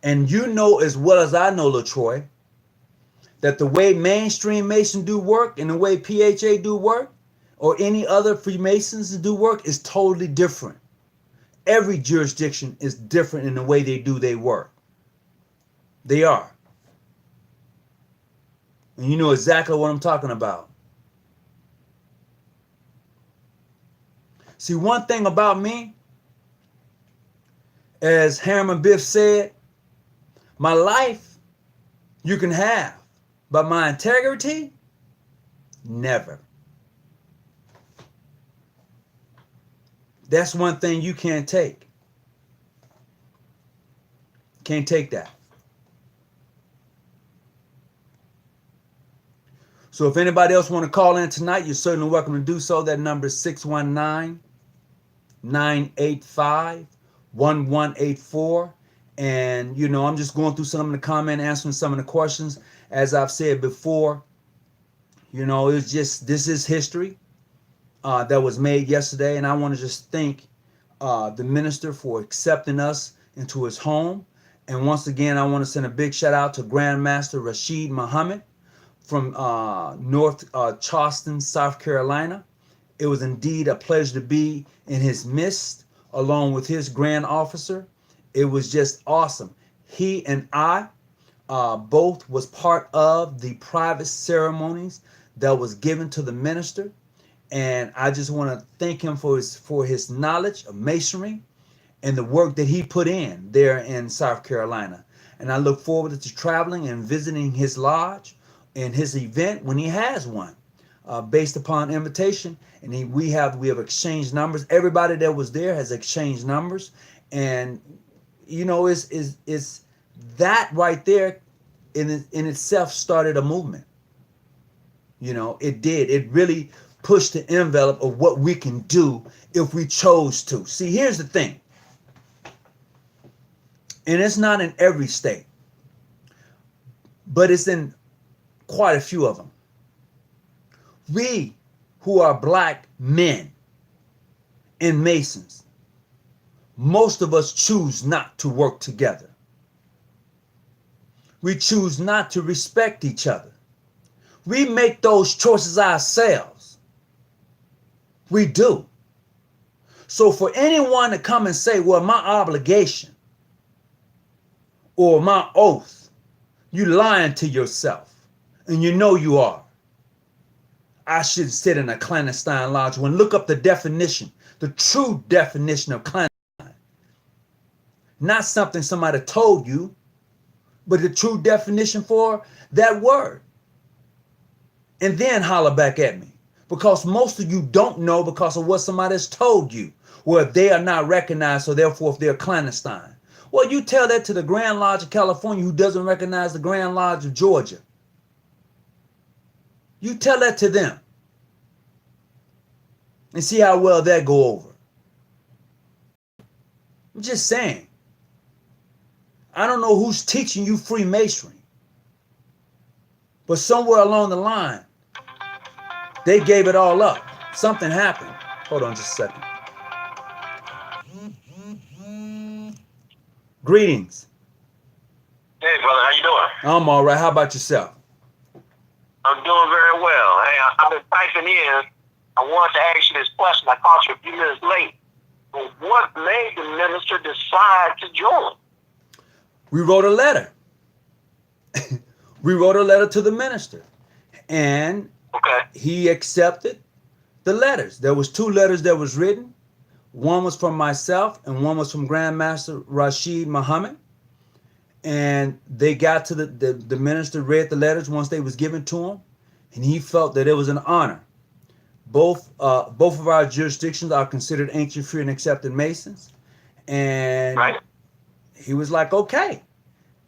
And you know as well as I know, LaTroy, that the way mainstream Mason do work and the way PHA do work, or any other Freemasons do work, is totally different. Every jurisdiction is different in the way they do their work. They are. And you know exactly what I'm talking about. See, one thing about me, as Harriman Biff said, my life you can have, but my integrity, never. That's one thing you can't take. Can't take that. So if anybody else want to call in tonight, you're certainly welcome to do so. That number is 619-985-1184. And, you know, I'm just going through some of the comments, answering some of the questions. As I've said before, you know, it's just, this is history that was made yesterday. And I want to just thank the minister for accepting us into his home. And once again, I want to send a big shout out to Grandmaster Rashid Muhammad from North Charleston, South Carolina. It was indeed a pleasure to be in his midst along with his grand officer. It was just awesome. He and I both was part of the private ceremonies that was given to the minister. And I just want to thank him for his knowledge of masonry and the work that he put in there in South Carolina. And I look forward to traveling and visiting his lodge and his event when he has one, based upon invitation. And we have exchanged numbers. Everybody that was there has exchanged numbers. And you know, is that right there in itself started a movement. You know, it did. It really pushed the envelope of what we can do if we chose to. See, here's the thing. And it's not in every state, but it's in quite a few of them. We who are black men and Masons, most of us choose not to work together. We choose not to respect each other. We make those choices ourselves. We do. So for anyone to come and say, well, my obligation or my oath, you lying to yourself, and you know you are. I should sit in a clandestine lodge. When look up the definition, the true definition of clandestine. Not something somebody told you, but the true definition for that word. And then holler back at me. Because most of you don't know because of what somebody has told you. Well, they are not recognized, so therefore if they're clandestine. Well, you tell that to the Grand Lodge of California who doesn't recognize the Grand Lodge of Georgia. You tell that to them. And see how well that go over. I'm just saying. I don't know who's teaching you Freemasonry. But somewhere along the line, they gave it all up. Something happened. Hold on just a second. Greetings. Hey, brother, how you doing? I'm all right. How about yourself? I'm doing very well. Hey, I've been typing in. I wanted to ask you this question. I caught you a few minutes late. But what made the minister decide to join? We wrote a letter. We wrote a letter to the minister. And he accepted the letters. There was 2 letters that was written. One was from myself and one was from Grandmaster Rashid Muhammad. And they got to the minister read the letters once they was given to him. And he felt that it was an honor. Both of our jurisdictions are considered ancient, free, and accepted Masons. And he was like, okay.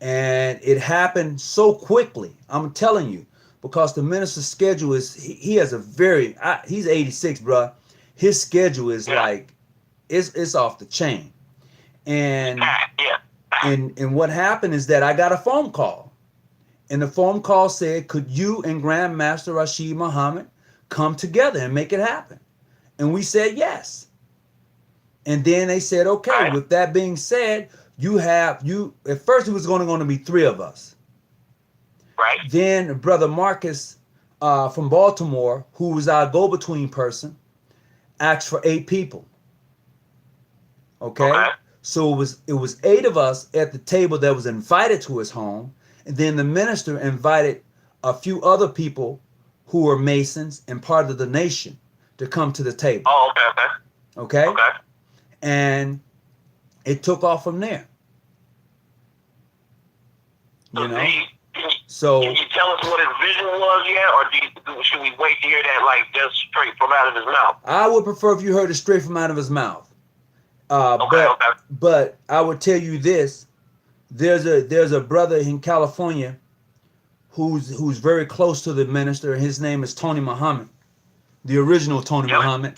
And it happened so quickly. I'm telling you, because the minister's schedule is, he has a very, he's 86, bro. His schedule is like, it's off the chain. And what happened is that I got a phone call. And the phone call said, could you and Grandmaster Rashid Muhammad come together and make it happen? And we said yes. And then they said, okay, with that being said, at first it was going to be 3 of us. Right. Then Brother Marcus from Baltimore, who was our go-between person, asked for 8 people. Okay? Okay. So it was 8 of us at the table that was invited to his home, and then the minister invited a few other people who were Masons and part of the nation to come to the table. Oh, okay, okay. Okay? Okay. And it took off from there. So, You know? can So you tell us what his vision was yet, or should we wait to hear that like just straight from out of his mouth? I would prefer if you heard it straight from out of his mouth. Okay, okay. But I would tell you this: there's a brother in California who's very close to the minister. His name is Tony Muhammad, the original Tony Yep. Muhammad,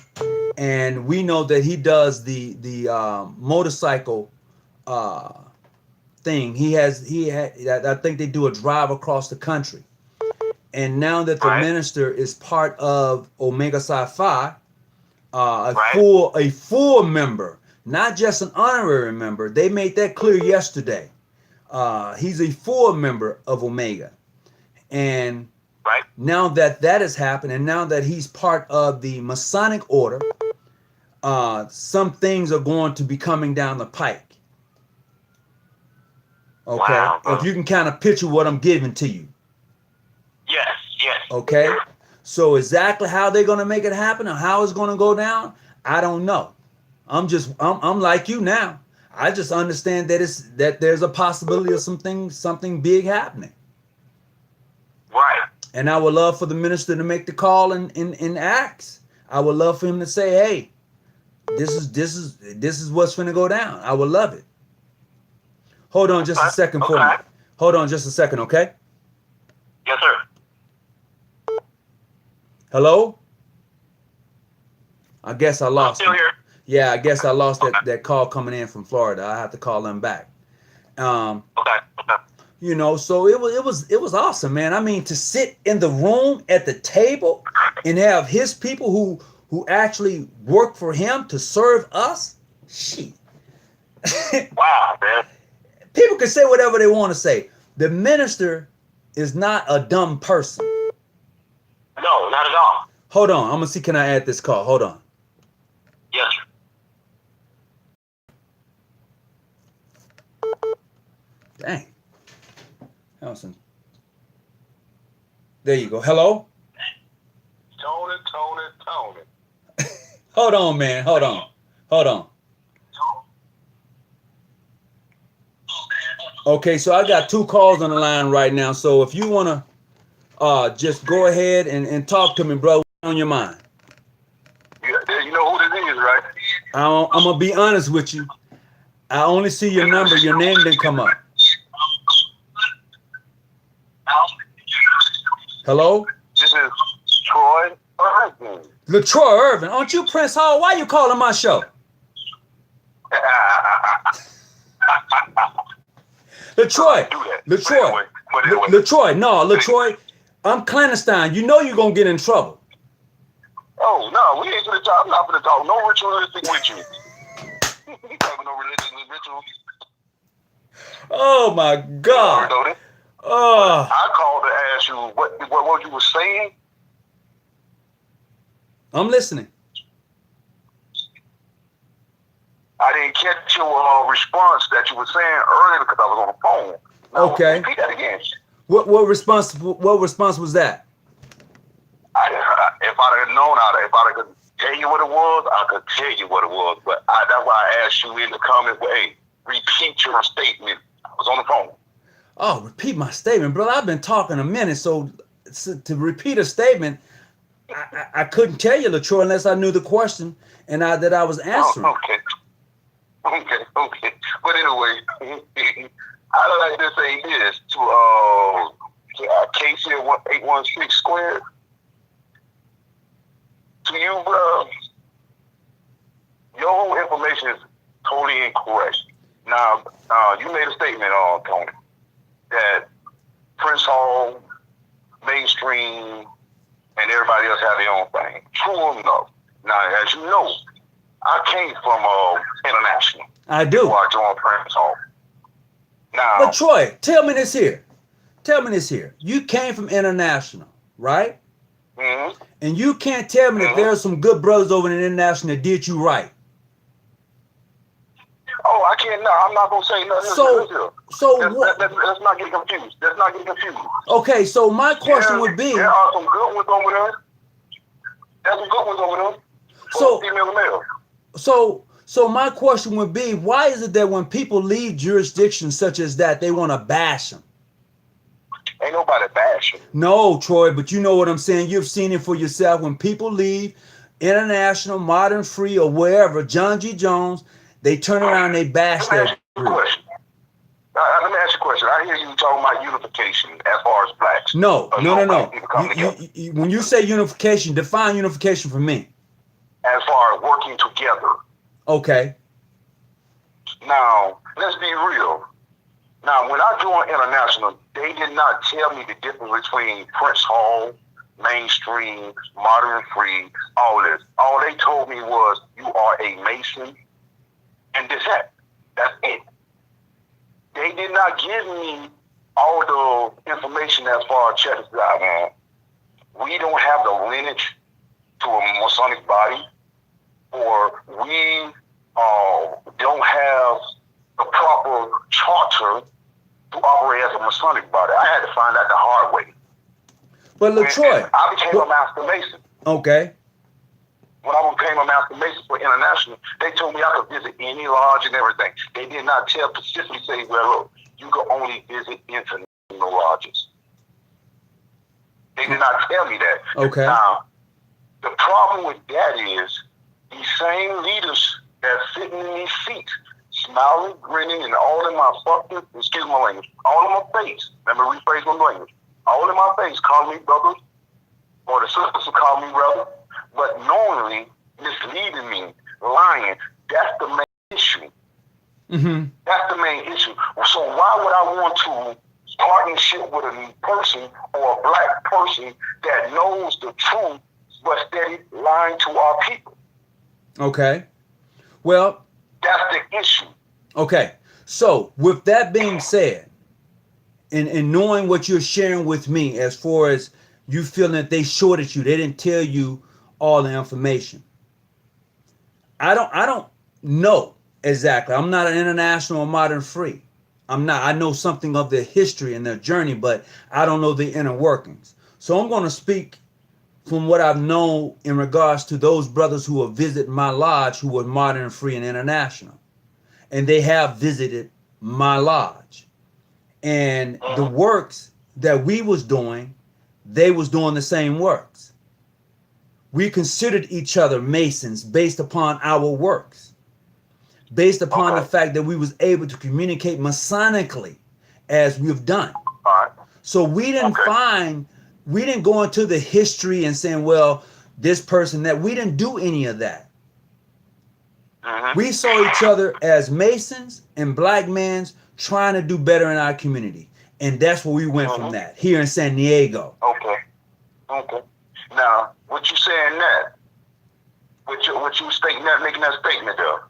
and we know that he does the motorcycle thing. He had I think they do a drive across the country, and now that the Right. minister is part of Omega Psi Phi, a Right. full member, not just an honorary member. They made that clear yesterday. He's a full member of Omega, and Right. now that that has happened, and now that he's part of the Masonic order, some things are going to be coming down the pike. Okay, Wow, if you can kind of picture what I'm giving to you. Yes. Yes. Okay, so exactly how they're going to make it happen or how it's going to go down, I don't know. I'm like you now. I just understand that there's a possibility of something big happening. Right. And I would love for the minister to make the call and ask. I would love for him to say, "Hey, this is what's going to go down." I would love it. Hold on just a second for me. Okay. Hold on just a second, okay? Yes, sir. Hello? I guess I I'm lost still him. here. Yeah, I guess I lost Okay. that call coming in from Florida. I have to call them back. Okay. Okay. You know, so it was awesome, man. I mean, to sit in the room at the table and have his people who actually work for him to serve us. Shit. Wow, man. People can say whatever they want to say. The minister is not a dumb person. No, not at all. Hold on, I'm gonna see. Can I add this call? Hold on. Yes, sir. Dang. Nelson. There you go. Hello? Tony. Hold on, man. Hold on. Okay, so I got 2 calls on the line right now. So if you wanna just go ahead and talk to me, bro. What's on your mind? You know who this is, right? I'm gonna be honest with you. I only see your number. Your name didn't come up. Hello? This is Troy Farrkhan. LaTroy Irvin. Aren't you Prince Hall? Why you calling my show? LaTroy. LaTroy. I'm clandestine. You know you're gonna get in trouble. Oh no, we ain't gonna talk. I'm not gonna talk no ritualistic with you. You talking no religious ritual? Oh my God. Oh, I called to ask you what you were saying. I'm listening. I didn't catch your response that you were saying earlier because I was on the phone. Now, Okay. repeat that again. What response was that? If I'd have known, if I could tell you what it was, I could tell you what it was. But that's why I asked you in the comments, hey, repeat your statement. I was on the phone. Oh, repeat my statement, brother. I've been talking a minute, so to repeat a statement, I couldn't tell you, LaTroy, unless I knew the question and that I was answering. Oh, okay. But anyway, I'd like to say this to Casey at 816 squared. To you, bro, your whole information is totally incorrect. Now, you made a statement, Tony, that Prince Hall, Mainstream, and everybody else have their own thing. True enough. Now, as you know, I came from International. I do. Before I joined Prince Hall. Now, But Troy, tell me this here. You came from International, right? Mm-hmm. And you can't tell me that there are some good brothers over in International that did you right. can't. No, I'm not gonna say nothing. Let's not get confused. Let's not get confused. Okay, so my question would be: there are some good ones over there. There's some good ones over there. So, female and male. So my question would be: why is it that when people leave jurisdictions such as that, they want to bash them? Ain't nobody bashing. No, Troy, but you know what I'm saying. You've seen it for yourself. When people leave International, Modern Free, or wherever, John G. Jones, they turn around and they bash that group. Let me ask you a question. I hear you talking about unification as far as blacks. No. When you say unification, define unification for me. As far as working together. Okay. Now, let's be real. Now, when I joined International, they did not tell me the difference between Prince Hall, Mainstream, Modern Free, all this. All they told me was, you are a Mason, and that. That's it. They did not give me all the information as far as check this out, man. We don't have the lineage to a Masonic body, or we don't have the proper charter to operate as a Masonic body. I had to find out the hard way. But look, Troy, I became a Master Mason. Okay. When I became a Master Mason for International, they told me I could visit any lodge and everything. They did not specifically say, well, look, you can only visit international lodges. They did not tell me that. Okay. Now, the problem with that is these same leaders that's sitting in these seats, smiling, grinning, and all in my fucking, excuse my language, all in my face. Let me rephrase my language. All in my face, call me brother, or the sisters will call me brother, but knowingly misleading me, lying. That's the main issue. Mm-hmm. That's the main issue. So why would I want to partnership with a person or a black person that knows the truth but steady lying to our people? Okay. Well, that's the issue. Okay. So with that being said, and knowing what you're sharing with me as far as you feeling that they shorted you, they didn't tell you all the information. I don't know exactly. I'm not an International or Modern Free. I'm not. I know something of their history and their journey, but I don't know the inner workings. So I'm going to speak from what I've known in regards to those brothers who have visited my lodge, who were Modern Free and International. And they have visited my lodge. And the works that we was doing, they was doing the same works. We considered each other Masons based upon our works, based upon the fact that we was able to communicate Masonically as we've done. So we didn't we didn't go into the history and saying, well, this person, that. We didn't do any of that. We saw each other as Masons and black men trying to do better in our community. And that's where we went from that, here in San Diego. Okay. Now, what you saying that, what you stating that, making that statement there,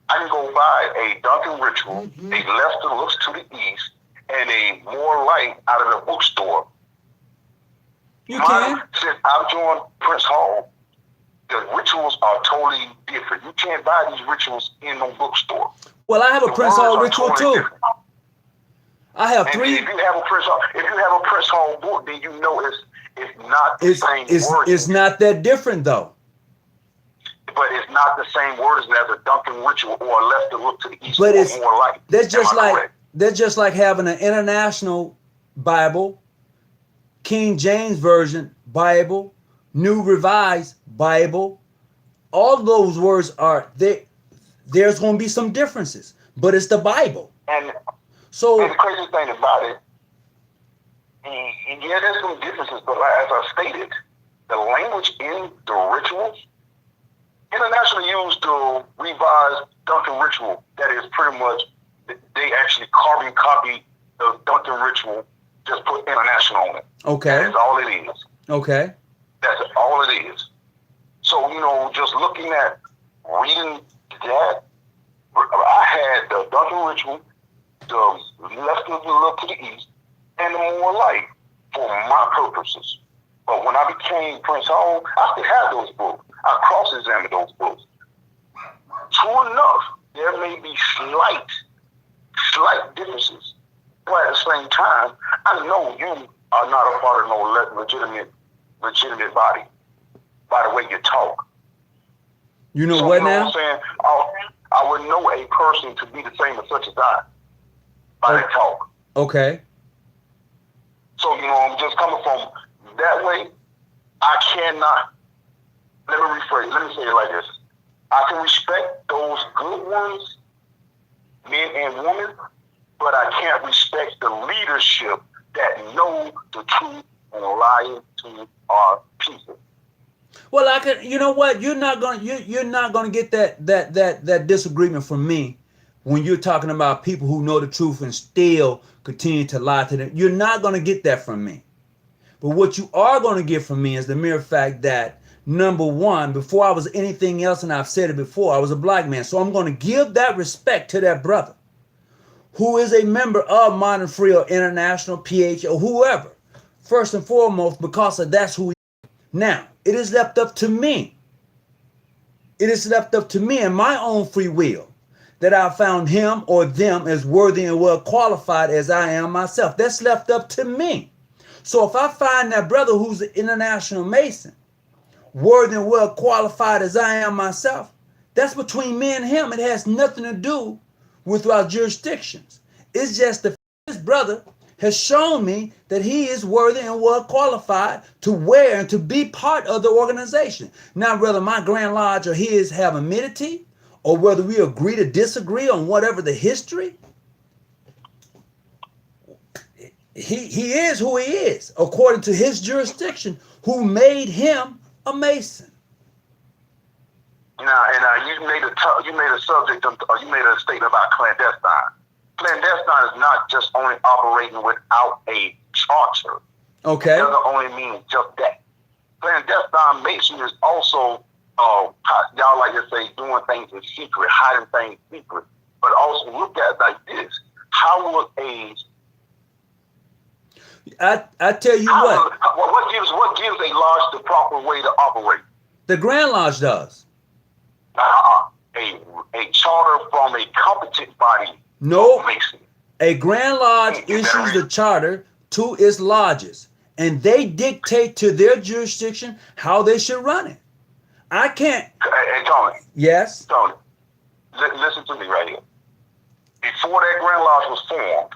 I can go buy a Duncan Ritual, a Left that Looks to the East, and a More Light out of the bookstore. You can. Since I've joined Prince Hall, the rituals are totally different. You can't buy these rituals in no bookstore. Well, I have a Prince Hall ritual totally too. Different. I have three. If you have a Prince Hall book, then you know it's not the same word. It's not that different though. But it's not the same word as a Duncan Ritual or a Left to Look to the East. But it's More Light. That's just like having an International Bible, King James Version Bible, New Revised Bible. All those words are there. There's going to be some differences, but it's the Bible. And the crazy thing about it, yeah, there's some differences, but as I stated, the language in the rituals, International used the revised Duncan Ritual. That is pretty much, they actually carbon copy the Duncan Ritual, just put International on it. Okay. That's all it is. Okay. That's all it is. So, just looking at reading that, I had the Duncan Ritual, the Left to Look to the East, and the More Light for my purposes. But when I became Prince Hall, I still have those books. I cross-examined those books. True enough, there may be slight slight differences. But at the same time, I know you are not a part of no legitimate body by the way you talk. You know So, what you know now? what I'm saying? I would know a person to be the same as such as I by their talk. Okay. So, you know, I'm just coming from that way. I cannot, let me rephrase, let me say it like this. I can respect those good ones, men and women, but I can't respect the leadership that know the truth and lie to our people. Well, I can. You know what? You're not gonna get that disagreement from me when you're talking about people who know the truth and still continue to lie to them. You're not gonna get that from me. But what you are gonna get from me is the mere fact that, number one, before I was anything else, and I've said it before, I was a black man. So I'm gonna give that respect to that brother who is a member of Modern Free or International, PH, or whoever. First and foremost, because of that's who he is. Now, it is left up to me. It is left up to me and my own free will that I found him or them as worthy and well qualified as I am myself. That's left up to me. So if I find that brother who's an international Mason worthy and well qualified as I am myself, that's between me and him. It has nothing to do with our jurisdictions. It's just that this brother has shown me that he is worthy and well qualified to wear and to be part of the organization. Now, whether my Grand Lodge or his have amity, or whether we agree to disagree on whatever the history, he is who he is, according to his jurisdiction, who made him a Mason. Now, and you made a subject, or you made a statement about clandestine. Clandestine is not just only operating without a charter. Okay. It doesn't only mean just that. Clandestine Mason is also, y'all like to say, doing things in secret, hiding things secret. But also look at it like this. How would I tell you what. What gives a lodge the proper way to operate? The Grand Lodge does. A charter from a competent body. No, a Grand Lodge issues the charter to its lodges, and they dictate to their jurisdiction how they should run it. I can't. Hey, Tony. Yes. Tony, listen to me right here. Before that Grand Lodge was formed,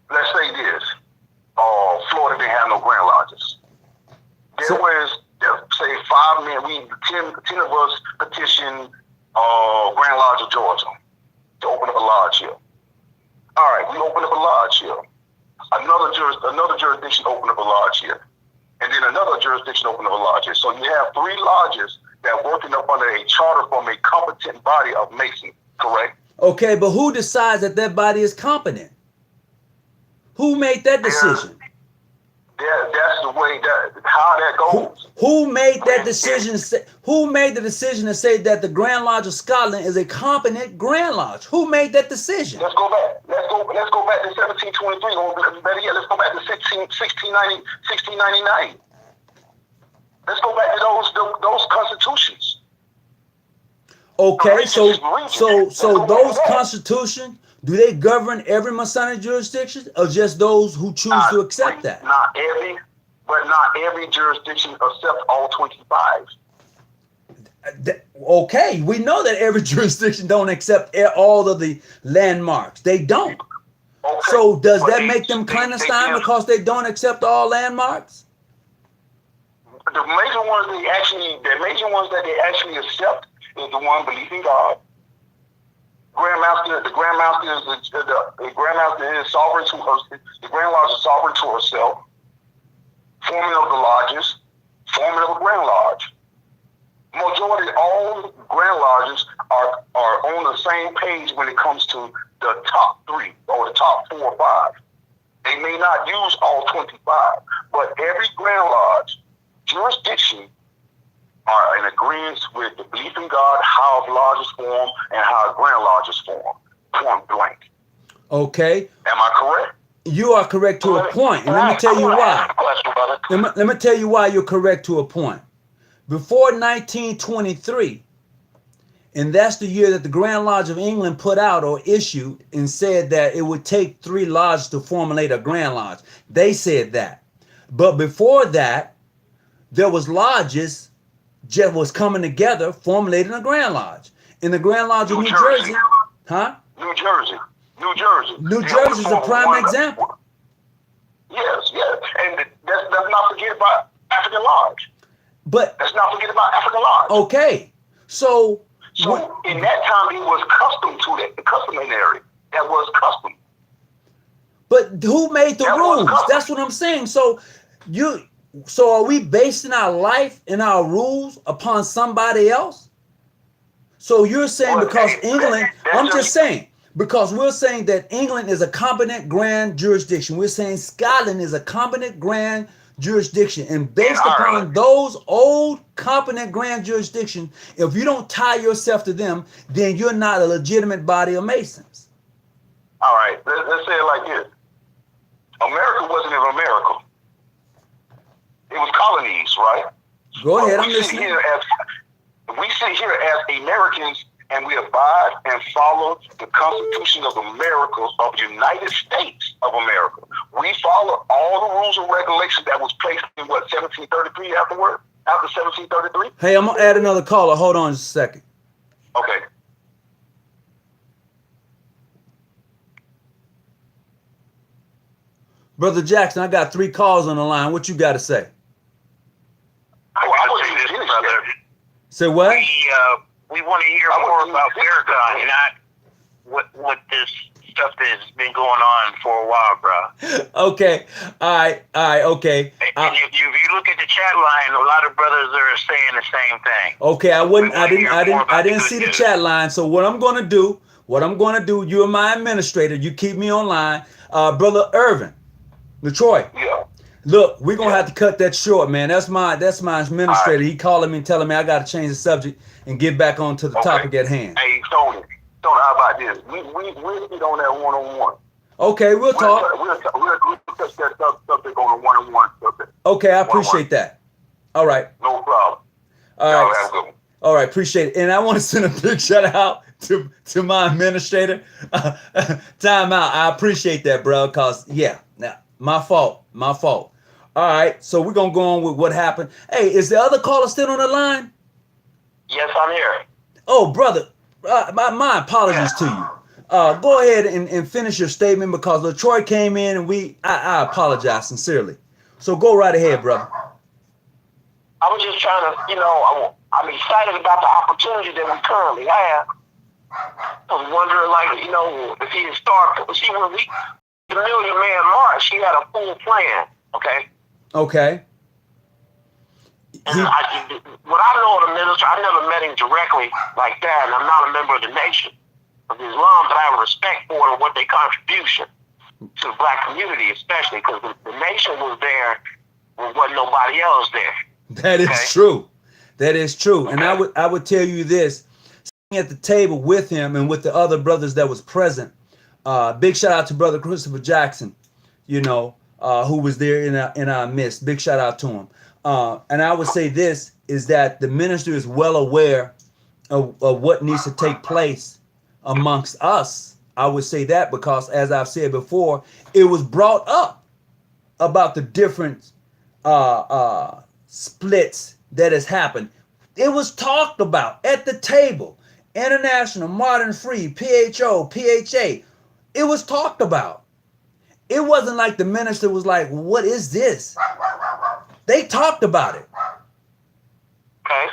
let's say this: Florida didn't have no Grand Lodges. There was, say, 5 men. 10 of us petitioned Grand Lodge of Georgia to open up a lodge here. All right, we opened up a lodge here. Another jurisdiction opened up a lodge here. And then another jurisdiction opened up a lodge here. So you have 3 lodges that are working up under a charter from a competent body of Mason, correct? Okay, but who decides that that body is competent? Who made that decision? That's the way how that goes. Who made that decision? Who made the decision to say that the Grand Lodge of Scotland is a competent Grand Lodge? Who made that decision? Let's go back. Let's go back to 1723. Or better yet, let's go back to 1699. Let's go back to those constitutions. Okay, so those constitutions, do they govern every Masonic jurisdiction, or just those who choose to accept that? Not every jurisdiction accepts all 25. Okay, we know that every jurisdiction don't accept all of the landmarks. They don't. Okay. So does that make them clandestine because they don't accept all landmarks? The major ones that they actually accept is the one belief in God. The Grandmaster is sovereign to her. The Grand Lodge is sovereign to herself. Forming of the lodges, forming of a Grand Lodge. Majority all Grand Lodges are on the same page when it comes to the top 3 or the top 4 or 5. They may not use all 25, but every Grand Lodge jurisdiction are in agreement with the belief in God, how lodges form, and how Grand Lodges form. Point blank. Okay. Am I correct? You are correct to a point, and let me tell you why. Let me tell you why you're correct to a point. Before 1923, And that's the year that the Grand Lodge of England put out or issued and said that it would take 3 lodges to formulate a Grand Lodge. They said that. But before that, there was lodges just was coming together, formulating a Grand Lodge. In the Grand Lodge of New Jersey, huh? New Jersey. New Jersey. New Jersey is a prime example. Yes, yes. And let's not forget about African Lodge. But let's not forget about African Lodge. Okay. So in that time, it was custom to that, the customary. That was custom. But who made the rules? That's what I'm saying. So are we basing our life and our rules upon somebody else? So you're saying because England, I'm just saying, because we're saying that England is a competent grand jurisdiction. We're saying Scotland is a competent grand jurisdiction. And based upon those old competent grand jurisdictions, if you don't tie yourself to them, then you're not a legitimate body of Masons. All right, let's say it like this. America wasn't an America. It was colonies, right? Go ahead, I'm listening. We sit here as Americans, and we abide and follow the Constitution of America, of the United States of America. We follow all the rules and regulations that was placed in, 1733 after 1733? Hey, I'm going to add another caller. Hold on just a second. Okay. Brother Jackson, I got 3 calls on the line. What you got to say? I got to say this, brother. Say what? We want to hear more about Farrkhan, not what this stuff that's been going on for a while, bro. Okay. All right. Okay. And if you look at the chat line, a lot of brothers are saying the same thing. Okay. I didn't see the chat line. So what I'm going to do, you're my administrator. You keep me online. Brother Irvin, Detroit. Yeah. Look, we're going to have to cut that short, man. That's my administrator. Right. He calling me and telling me I got to change the subject and get back on to the topic at hand. Hey, Tony, how about this? We'll sit on that one-on-one. Okay, we'll talk. We'll touch that subject on a one-on-one subject. Okay, I appreciate that. All right. No problem. All right. All right, appreciate it. And I want to send a big shout out to my administrator. Time out. I appreciate that, bro, because, my fault. All right, so we're going to go on with what happened. Hey, is the other caller still on the line? Yes, I'm here. Oh, brother, my apologies to you. Go ahead and finish your statement because LaTroy came in and I apologize sincerely. So go right ahead, brother. I was just trying to, I'm excited about the opportunity that we currently have. I was wondering, if he had started, see, when the Million Man March, he had a full plan, okay? Okay. And what I know of the military, I never met him directly like that, and I'm not a member of the Nation of Islam, but I have respect for them and what their contribution to the black community, especially because the Nation was there when wasn't nobody else there. That is true. That is true. Okay. And I would tell you this, sitting at the table with him and with the other brothers that was present, big shout out to Brother Christopher Jackson, who was there in our midst. Big shout out to him. And I would say this is that the minister is well aware of what needs to take place amongst us. I would say that because, as I've said before, it was brought up about the different splits that has happened. It was talked about at the table. International, Modern Free, PHO, PHA. It was talked about. It wasn't like the minister was like, what is this? They talked about it. Okay.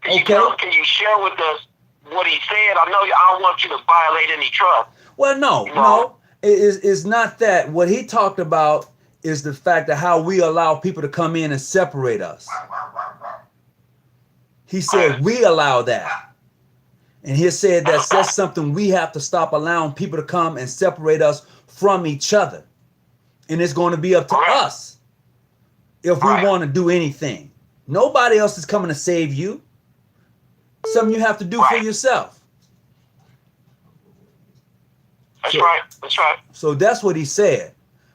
Can you share with us what he said? I don't want you to violate any trust. Well, no. It's not that. What he talked about is the fact of how we allow people to come in and separate us. He said we allow that. And he said that's something we have to stop allowing people to come and separate us from each other. And it's going to be up to us if we want to do anything. Nobody else is coming to save you. Something you have to do for yourself. That's right. So that's what he said.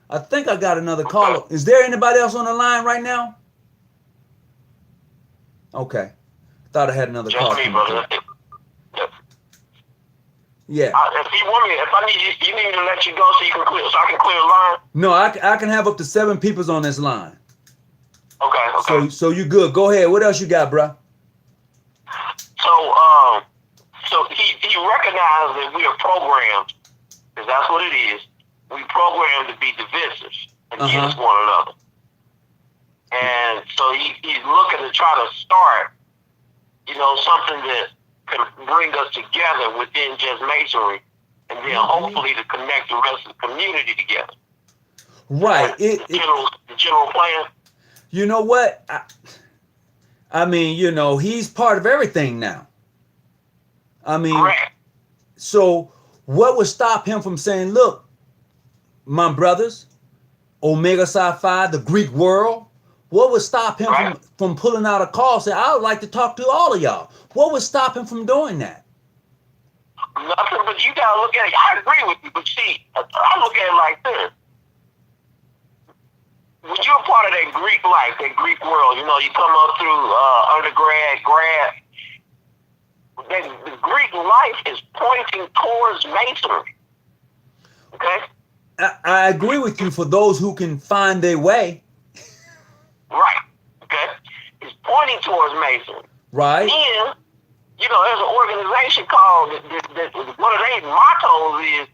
I think I got another caller. Is there anybody else on the line right now? Okay. Thought I had another call. Just me, brother. Yeah. If you want me, if I need you need me to let you go so you can clear, so I can clear the line. No, I can have up to 7 peoples on this line. Okay. Okay. So you good. Go ahead. What else you got, bruh? So he recognized that we are programmed, because that's what it is. We programmed to be divisive against one another. And so he's looking to try to start, something that can bring us together within just masonry, and then hopefully to connect the rest of the community together. Right. The general plan. You know what? I mean, he's part of everything now. I mean, correct. So what would stop him from saying, look, my brothers, Omega Psi Phi, the Greek world, what would stop him from pulling out a call and saying, I would like to talk to all of y'all? What would stop him from doing that? Nothing, but you got to look at it. I agree with you, but see, I look at it like this. When you're a part of that Greek life, that Greek world, you come up through undergrad, grad, the Greek life is pointing towards masonry. Okay? I agree with you for those who can find their way. Right. Okay? It's pointing towards masonry. Right. Then, there's an organization called, that one of their mottos is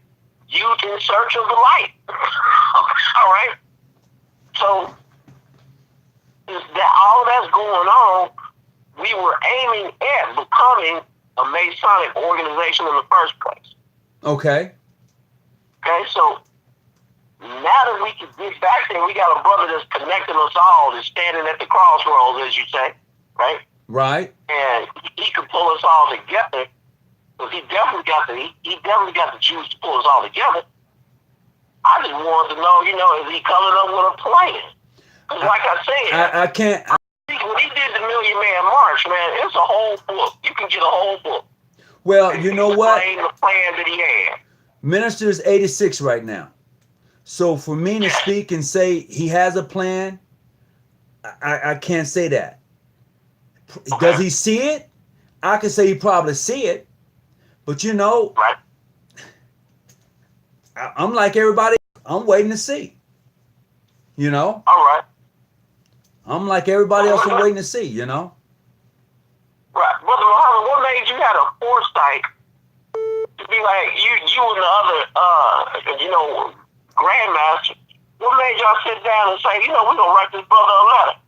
Youth in Search of the Light. All right? So, all that's going on, we were aiming at becoming a Masonic organization in the first place. Okay. Okay, so now that we can get back there, we got a brother that's connecting us all, that's standing at the crossroads, as you say, right? Right. And he can pull us all together, because he definitely got the juice to pull us all together. I just wanted to know, is he coming up with a plan? Because like I said, I can't. When he did the Million Man March, man, it's a whole book. You can get a whole book. Well, you know what? The plan that he had. Minister is 86 right now. So for me to speak and say he has a plan, I can't say that. Okay. Does he see it? I can say he probably see it. But right. I'm like everybody. I'm waiting to see. All right. I'm like everybody else. I'm waiting to see. Right, Brother Muhammad, what made you have a foresight to be like you and the other, grandmaster? What made y'all sit down and say, we're gonna write this brother a letter?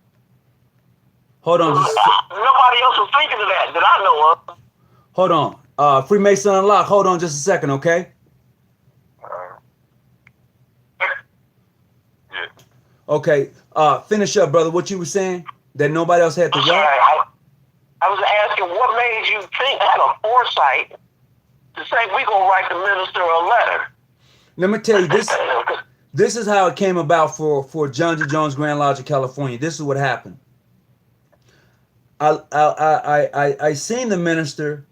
Hold on. Nobody else was thinking of that I know of. Hold on. Freemason Unlocked. Hold on just a second, okay? Yeah. Okay. Finish up, brother. What you were saying? That nobody else had to write? I was asking what made you have a foresight to say we're gonna write the minister a letter. Let me tell you this. This is how it came about for John G. Jones Grand Lodge of California. This is what happened. I seen the minister,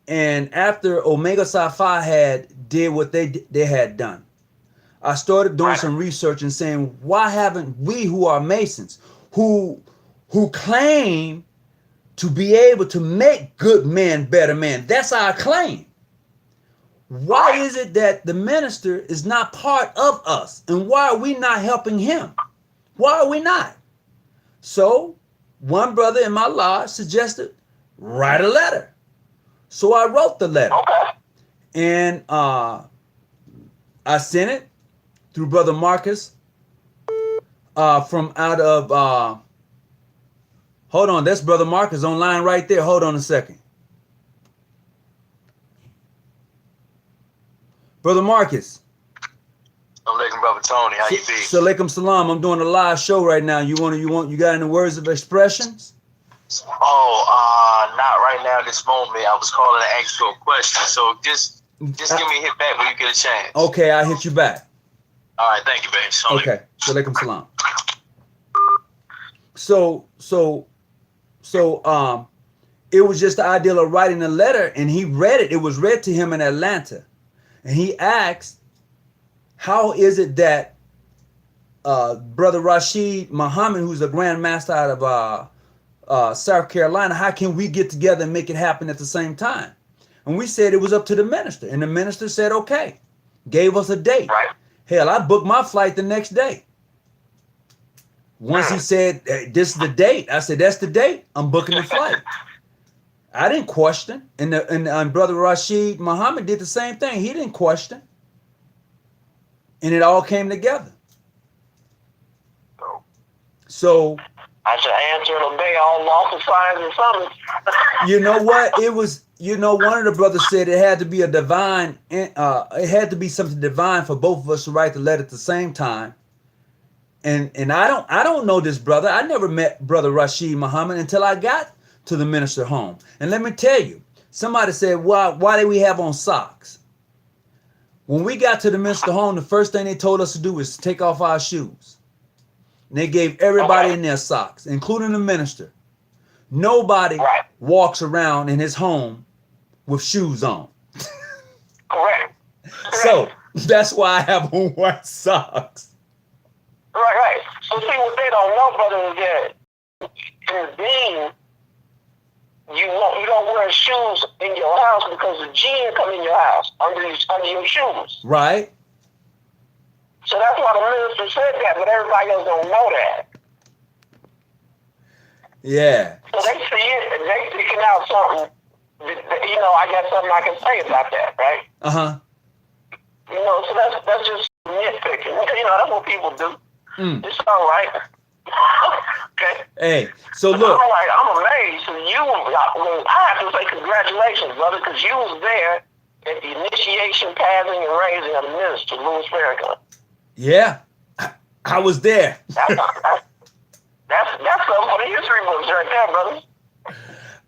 and after Omega Psi Phi did what they had done, I started doing some research and saying, why haven't we who are Masons, who claim to be able to make good men better men, that's our claim. Why is it that the minister is not part of us? And why are we not helping him? Why are we not? So one brother in my lodge suggested, write a letter. So I wrote the letter. Okay. And I sent it through Brother Marcus from out of, hold on, that's Brother Marcus online right there. Hold on a second. Brother Marcus. Alaikum, Brother Tony. How you be? Alaikum salam. I'm doing a live show right now. You got any words of expressions? Oh, not right now. This moment, I was calling to ask you a question. So just give me a hit back when you get a chance. Okay, I'll hit you back. All right, thank you, baby. Okay. Alaikum salam. So it was just the idea of writing a letter, and he read it. It was read to him in Atlanta, and he asked, how is it that Brother Rashid Muhammad, who's a Grand Master out of South Carolina, how can we get together and make it happen at the same time? And we said it was up to the minister. And the minister said, okay, gave us a date. Right. Hell, I booked my flight the next day. Once he said, hey, this is the date, I said, that's the date. I'm booking the flight. I didn't question. And Brother Rashid Muhammad did the same thing. He didn't question. And it all came together. So I should answer and obey all lawful signs and summons. you know what? It was, one of the brothers said it had to be a divine, it had to be something divine for both of us to write the letter at the same time. And I don't know this brother. I never met Brother Rashid Muhammad until I got to the minister home. And let me tell you, somebody said, why did we have on socks? When we got to the minister home, the first thing they told us to do was take off our shoes. And they gave everybody in their socks, including the minister. Nobody walks around in his home with shoes on. Correct. So that's why I have on white socks. Right. So see, what they don't know, brother, is that in the being, you don't wear shoes in your house because the jinn come in your house under your shoes. Right. So that's why the minister said that, but everybody else don't know that. Yeah. So they see it, and they picking out something. I got something I can say about that, right? Uh-huh. So that's just nitpicking. That's what people do. It's all right. Okay. Hey, so look. I'm amazed. So I have to say congratulations, brother, because you was there at the initiation, passing, and raising of the minister, Louis Farrkhan. Yeah, I was there. That's something for the history books right there, brother.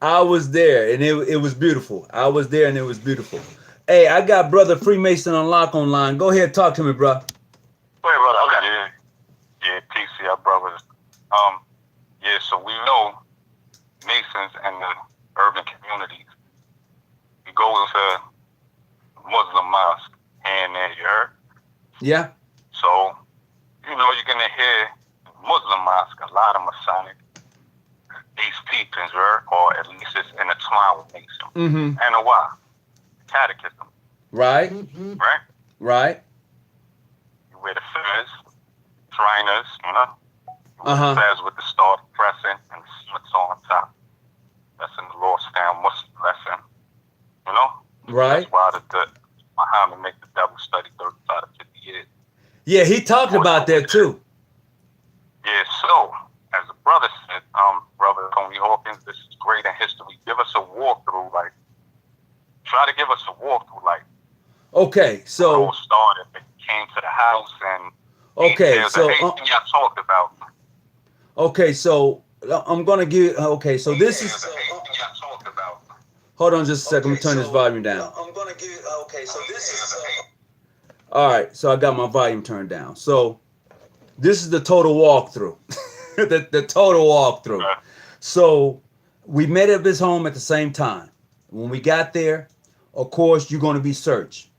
I was there, and it was beautiful. I was there, and it was beautiful. Hey, I got Brother Freemason on lock online. Go ahead, talk to me, bro. Go ahead, brother. Okay. Yeah, TCI brothers. So we know Masons and the urban communities. You go into Muslim mosque, and there you heard. Yeah. So, you're going to hear Muslim mosque, a lot of Masonic, these teachings, right? Or at least it's intertwined with Mason. Mm-hmm. And a why? Catechism. Right. Mm-hmm. Right? Right. You wear the fez, trainers, Uh-huh. The fez with the star crescent and the slits on top. That's in the Lord's Down Muslim lesson. Right. That's why the Muhammad make the devil study 35 to 50 years. Yeah, he talked about that too. Yeah, so, as a brother said, Brother Tony Hawkins, this is great in history. Give us a walkthrough, try to give us a walkthrough, Okay, so. How it all started, they came to the house, and okay, so. y'all talked about. Okay, so I'm going to give. Okay, so this is. Hold on just a second. Let me turn this volume down. I'm going to give. Okay, so this is. All right, so I got my volume turned down. So this is the total walkthrough. the total walkthrough. So we met at his home at the same time. When we got there, of course, you're going to be searched.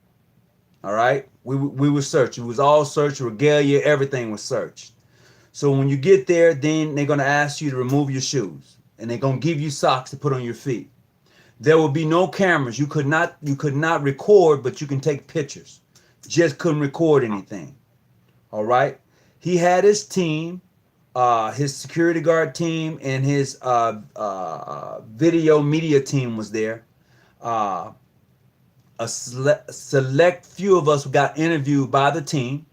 All right? We were searched. It was all searched, regalia, everything was searched. So when you get there, then they're going to ask you to remove your shoes. And they're going to give you socks to put on your feet. There will be no cameras. You could not record, but you can take pictures. Just couldn't record anything. All right. He had his team, his security guard team, and his video media team was there. A select few of us got interviewed by the team.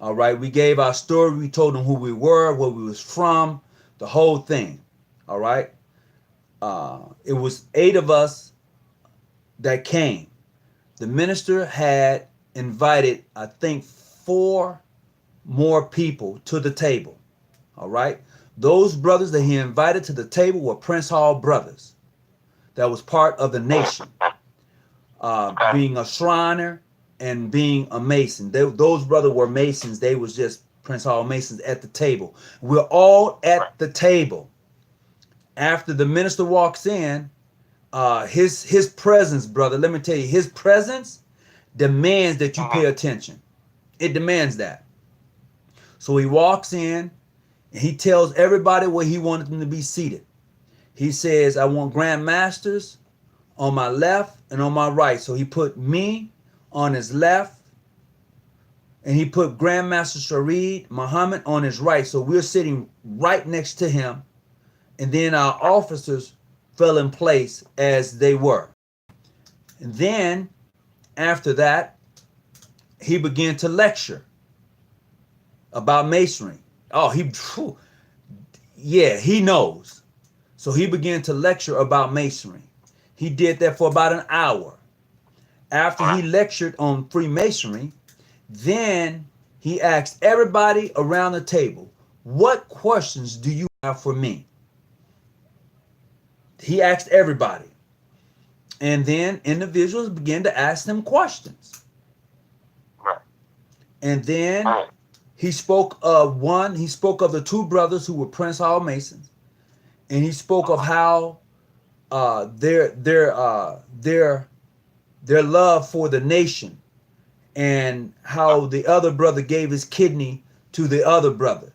All right. We gave our story. We told them who we were, where we was from, the whole thing. All right. It was 8 of us that came. The minister had invited, I think, 4 more people to the table. All right. Those brothers that he invited to the table were Prince Hall brothers. That was part of the nation. Being a Shriner and being a Mason. Those brothers were Masons. They was just Prince Hall Masons at the table. We're all at the table. After the minister walks in, his presence, brother, let me tell you, his presence demands that you pay attention. It demands that. So he walks in and he tells everybody where he wanted them to be seated. He says, I want Grand Masters on my left and on my right. So he put me on his left, and he put Grandmaster Sharid Muhammad on his right. So we're sitting right next to him, and then our officers fell in place as they were. And then after that, he began to lecture about masonry. Oh, he knows. So he began to lecture about masonry. He did that for about an hour. After he lectured on Freemasonry, then he asked everybody around the table, what questions do you have for me? He asked everybody. And then individuals began to ask him questions. Right. And then he spoke of the two brothers who were Prince Hall Masons. And he spoke of how their love for the nation, and how the other brother gave his kidney to the other brother.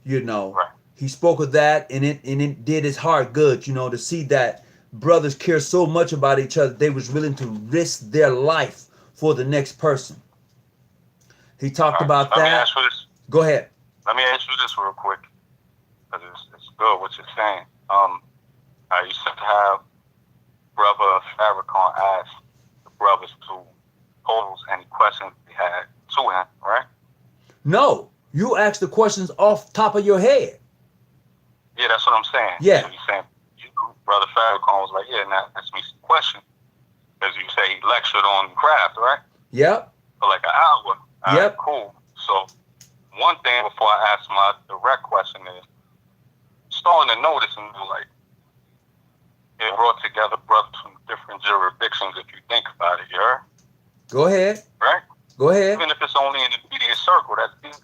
You know, Right. he spoke of that, and it did his heart good, you know, to see that brothers care so much about each other they was willing to risk their life for the next person. He talked about Let me that. ask you this. Go ahead. Let me ask you this real quick, because it's good what you're saying. I used to have brother Farrkhan ask the brothers to pose any questions they had to him, right? No, you asked the questions off top of your head. Yeah, that's what I'm saying. Yeah. So you're saying, brother Farrkhan was like, yeah, now ask me some questions. As you say, he lectured on craft, right? Yep. For like an hour. All Yep. right, cool. So one thing before I ask my direct question is, starting to notice and like, it brought together brothers from different jurisdictions. If you think about it, you heard? Go ahead. Right? Go ahead. Even if it's only in the immediate circle, that's deep.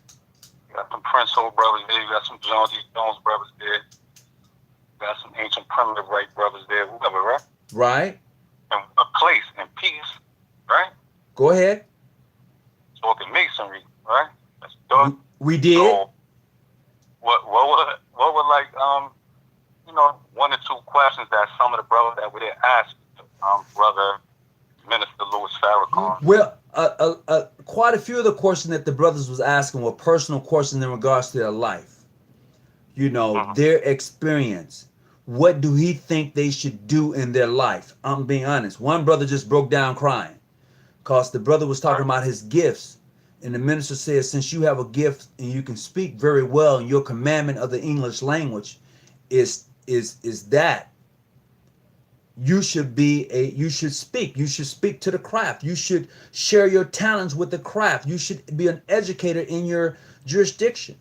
You got some Prince Hall brothers there. You got some John D. Jones brothers there. You got some ancient primitive right brothers there. Whatever, right? Right. And a place and peace, right? Go ahead. Talking masonry, right? That's dope. We did. So, what were like one or two questions that some of the brothers that we did ask brother Minister Louis Farrkhan? Well, quite a few of the questions that the brothers was asking were personal questions in regards to their life. You know, their experience. What do he think they should do in their life? I'm being honest. One brother just broke down crying because the brother was talking about his gifts. And the minister said, since you have a gift and you can speak very well, and your commandment of the English language is that you should speak to the craft. You should share your talents with the craft. You should be an educator in your jurisdiction.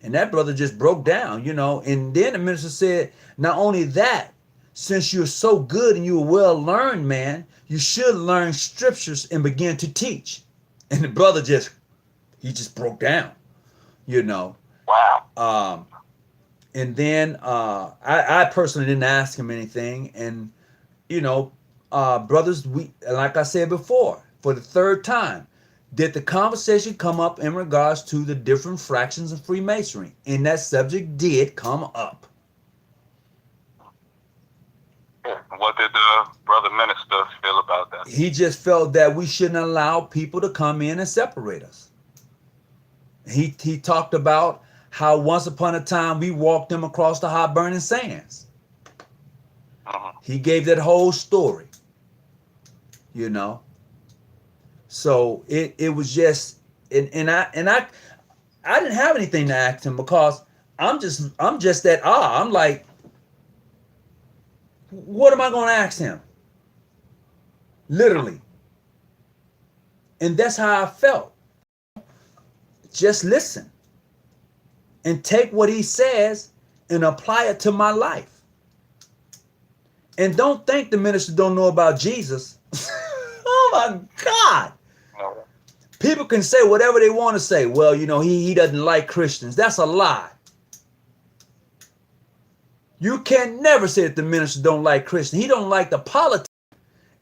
And that brother just broke down, you know. And then the minister said, not only that, since you're so good and you're well learned, man, you should learn scriptures and begin to teach. And the brother just broke down, you know. Wow. And then I personally didn't ask him anything. And, you know, brothers, like I said before, for the third time, did the conversation come up in regards to the different fractions of Freemasonry? And that subject did come up. What did the brother minister feel about that? He just felt that we shouldn't allow people to come in and separate us. He talked about how once upon a time we walked them across the hot burning sands. He gave that whole story, you know. So it was just, and I didn't have anything to ask him because I'm just at awe. I'm like, what am I going to ask him? Literally. And that's how I felt. Just listen and take what he says and apply it to my life. And don't think the minister don't know about Jesus. Oh my God. People can say whatever they want to say. Well, you know, he doesn't like Christians. That's a lie. You can never say that the minister don't like Christians. He don't like the politics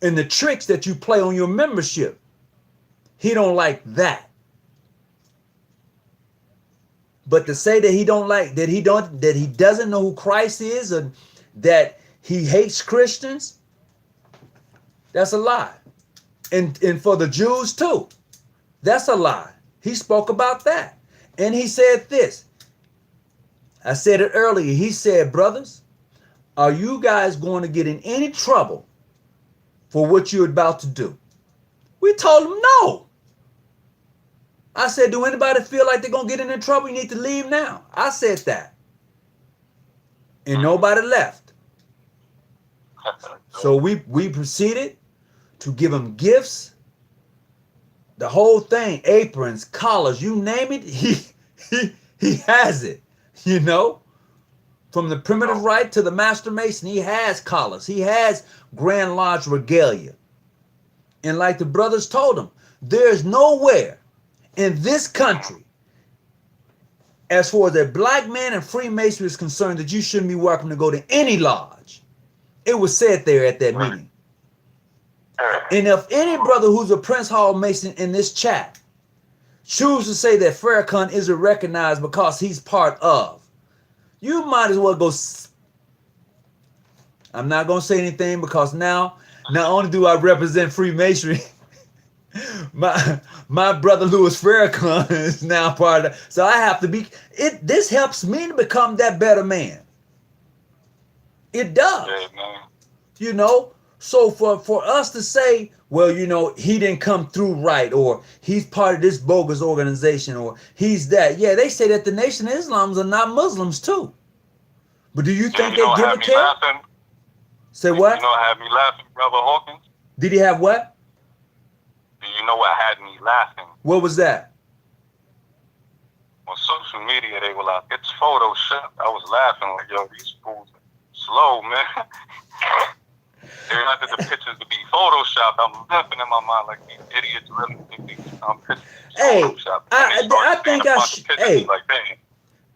and the tricks that you play on your membership. He don't like that. But to say that he doesn't know who Christ is, and that he hates Christians, That's a lie. And for the Jews too. That's a lie. He spoke about that. And he said this. I said it earlier. He said, brothers, are you guys going to get in any trouble for what you're about to do? We told him no. I said, do anybody feel like they're going to get in trouble? You need to leave now. I said that. And nobody left. So we proceeded to give him gifts. The whole thing, aprons, collars, you name it, he has it. You know? From the primitive rite to the master mason, he has collars. He has Grand Lodge regalia. And like the brothers told him, there's nowhere in this country, as far as a black man and Freemasonry is concerned, that you shouldn't be welcome to go to any lodge. It was said there at that meeting. And if any brother who's a Prince Hall Mason in this chat chooses to say that Farrkhan isn't recognized because he's part of, you might as well go. I'm not going to say anything because now, not only do I represent Freemasonry, my brother Louis Farrkhan is now part of it. So I have to be, this helps me to become that better man. It does. Amen. You know, so for us to say, well, you know, he didn't come through right, or he's part of this bogus organization, or he's that. Yeah, they say that the Nation of Islams are not Muslims too. But do you think they give a care? Laughing? Say what? You know what had me laughing, Brother Hawkins? Did he have what? Do you know what had me laughing? What was that? On social media, they were like, it's Photoshop. I was laughing like, yo, these fools are slow, man. They wanted the pictures to be Photoshopped. I'm laughing in my mind like these idiots really think these pictures Hey, Photoshopped. I think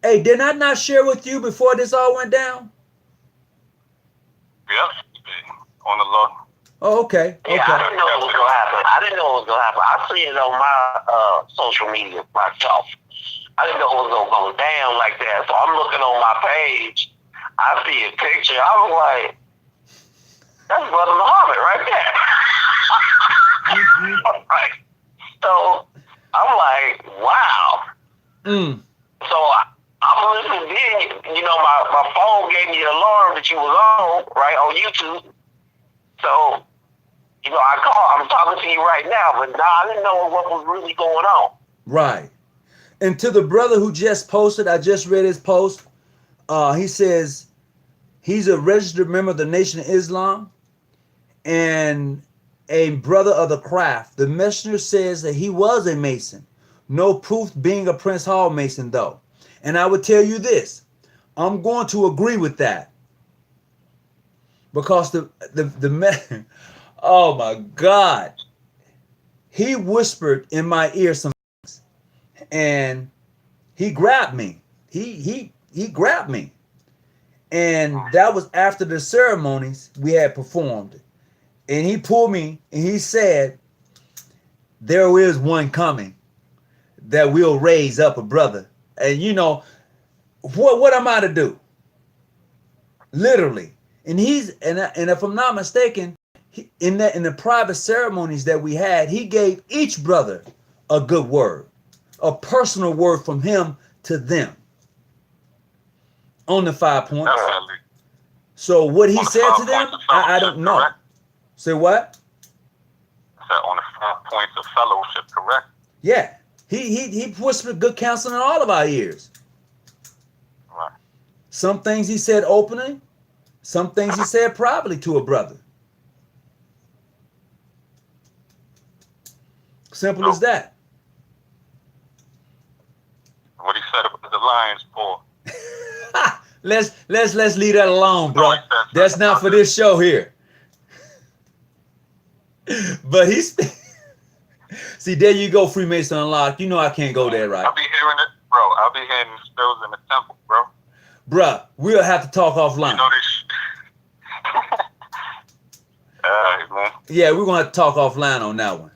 hey, did I not share with you before this all went down? Yep, on the law. Oh, okay. Yeah, I didn't know it was gonna happen. I see it on my social media myself. I didn't know it was gonna go down like that. So I'm looking on my page. I see a picture. I was like, that's Brother Muhammad right there. Right. So I'm like, wow. So I'm listening then, you know, my phone gave me an alarm that you was on, right, on YouTube. So, you know, I'm talking to you right now, but I didn't know what was really going on. Right. And to the brother who just posted, I just read his post. He says he's a registered member of the Nation of Islam and a brother of the craft. The messenger says that he was a Mason. No proof being a Prince Hall Mason, though. And I would tell you this. I'm going to agree with that. Because the oh my God. He whispered in my ear some things. And he grabbed me. He grabbed me. And that was after the ceremonies we had performed. And he pulled me and he said, there is one coming that will raise up a brother. And you know, what am I to do? Literally. And if I'm not mistaken, in the private ceremonies that we had, he gave each brother a good word, a personal word from him to them on the 5 points. So what he said to them, I don't know. Correct? Say what? On the 5 points of fellowship, correct? Yeah. He whispered good counsel in all of our ears. Right. Some things he said openly, some things he said privately to a brother. Simple as that. What he said about the Lions, Paul. Let's leave that alone, bro. That's not for this show here. But he's see, there you go, Freemason Unlocked. You know I can't go there, right? I'll be hearing it, bro. I'll be hearing the spells in the temple, bro. Bruh, we'll have to talk offline. You know this. Alright, man. Yeah, we're gonna have to talk offline on that one.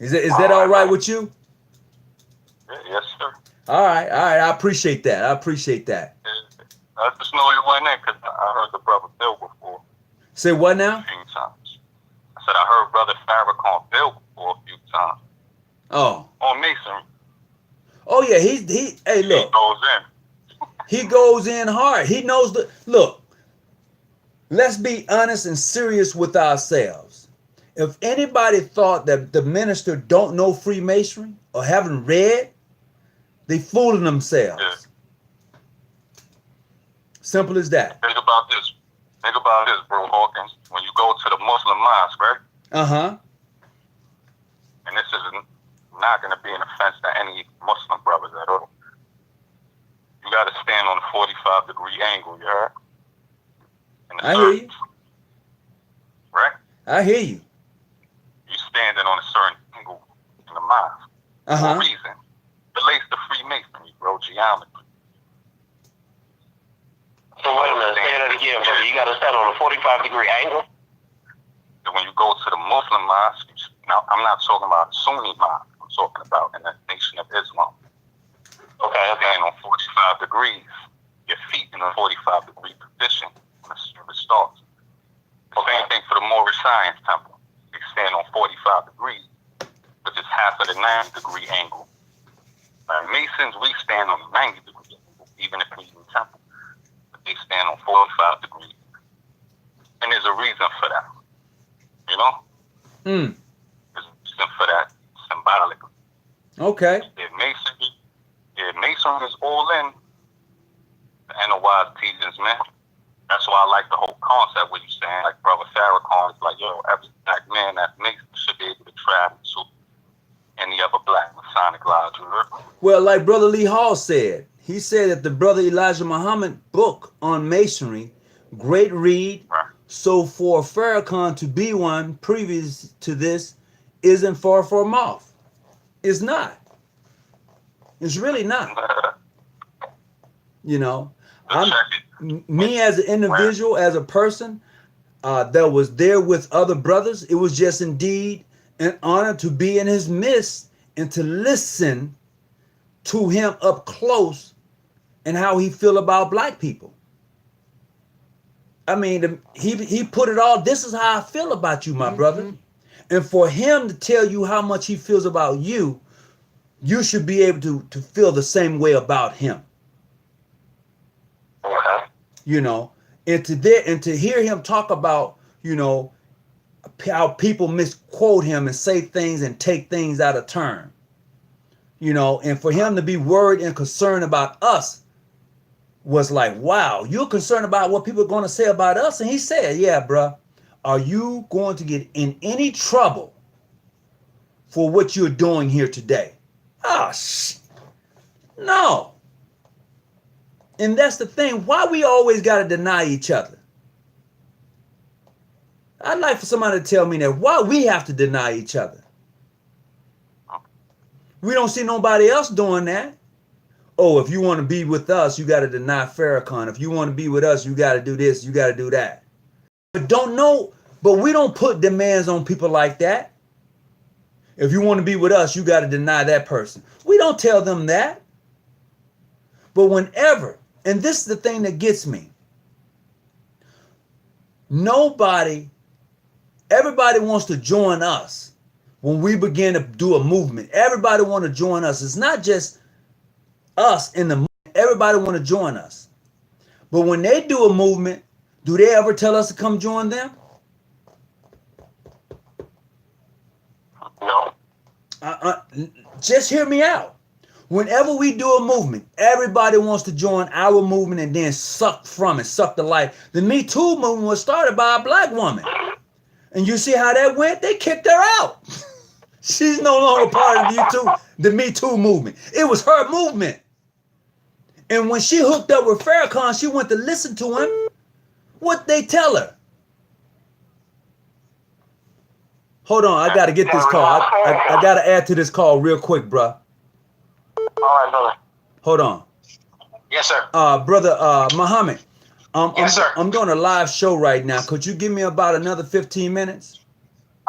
Is that all right with you? Yes, sir. All right. I appreciate that. I just know he went in because I heard the brother Bill before. Say what now? A few times. I said I heard Brother Farrkhan billboard a few times. Oh. On Masonry. Oh yeah, he hey look. He goes in. He goes in hard. He knows the look. Let's be honest and serious with ourselves. If anybody thought that the minister don't know Freemasonry or haven't read, they fooling themselves. Yeah. Simple as that. Think about this. Think about this, bro Hawkins. When you go to the Muslim mosque, right? Uh-huh. And this is not going to be an offense to any Muslim brothers at all. You got to stand on a 45-degree angle, you heard? I hear you. Right? I hear you. You standing on a certain angle in the mosque. Uh-huh. For a reason. Relates to Freemasonry, bro, geometry. So wait a minute, say that again, bro. You got to stand on a 45-degree angle? So when you go to the Muslim mosque, now I'm not talking about a Sunni mosque. I'm talking about in the Nation of Islam. Okay. Stand on 45 degrees. Your feet in a 45-degree position when the service starts. The same thing for the Moorish Science Temple. They stand on 45 degrees, which is half of the 90-degree angle. Masons, we stand on a 90-degree angle, even if we in the temple. But they stand on 45 degrees. And there's a reason for that. You know? There's a reason for that symbolically. Okay. If Masonry is all in, the NOI's teachings, man. That's why I like the whole concept what you're saying. Like Brother Farrkhan is like, yo, every black man that's Mason should be able to travel to any other black Masonic lodge. Well, like Brother Lee Hall said, he said that the Brother Elijah Muhammad book on Masonry, great read. Right. So for Farrkhan to be one previous to this isn't far from off. It's not. It's really not. You know, me as an individual, as a person that was there with other brothers, it was just indeed an honor to be in his midst and to listen to him up close and how he feel about black people. I mean, he put it all, this is how I feel about you, my brother. And for him to tell you how much he feels about you, you should be able to feel the same way about him. Okay. You know, and to hear him talk about, you know, how people misquote him and say things and take things out of turn. You know, and for him to be worried and concerned about us was like, wow, you're concerned about what people are going to say about us? And he said, yeah, bruh, are you going to get in any trouble for what you're doing here today? Oh, no. And that's the thing. Why we always got to deny each other? I'd like for somebody to tell me that. Why we have to deny each other? We don't see nobody else doing that. Oh, if you want to be with us, you got to deny Farrkhan. If you want to be with us, you got to do this, you got to do that. But we don't put demands on people like that. If you want to be with us, you got to deny that person. We don't tell them that. But whenever, and this is the thing that gets me, everybody wants to join us when we begin to do a movement. Everybody want to join us. It's not just us in the movement. Everybody want to join us. But when they do a movement, do they ever tell us to come join them? No. Just hear me out. Whenever we do a movement, everybody wants to join our movement and then suck from it, suck the life. The Me Too movement was started by a black woman. And you see how that went? They kicked her out. She's no longer part of the Me Too movement. It was her movement. And when she hooked up with Farrkhan, she went to listen to him. What they tell her? Hold on, I got to get this call. I got to add to this call real quick, bruh. All right, brother. Hold on. Yes, sir. Brother Muhammad. Yes, sir. I'm doing a live show right now. Could you give me about another 15 minutes?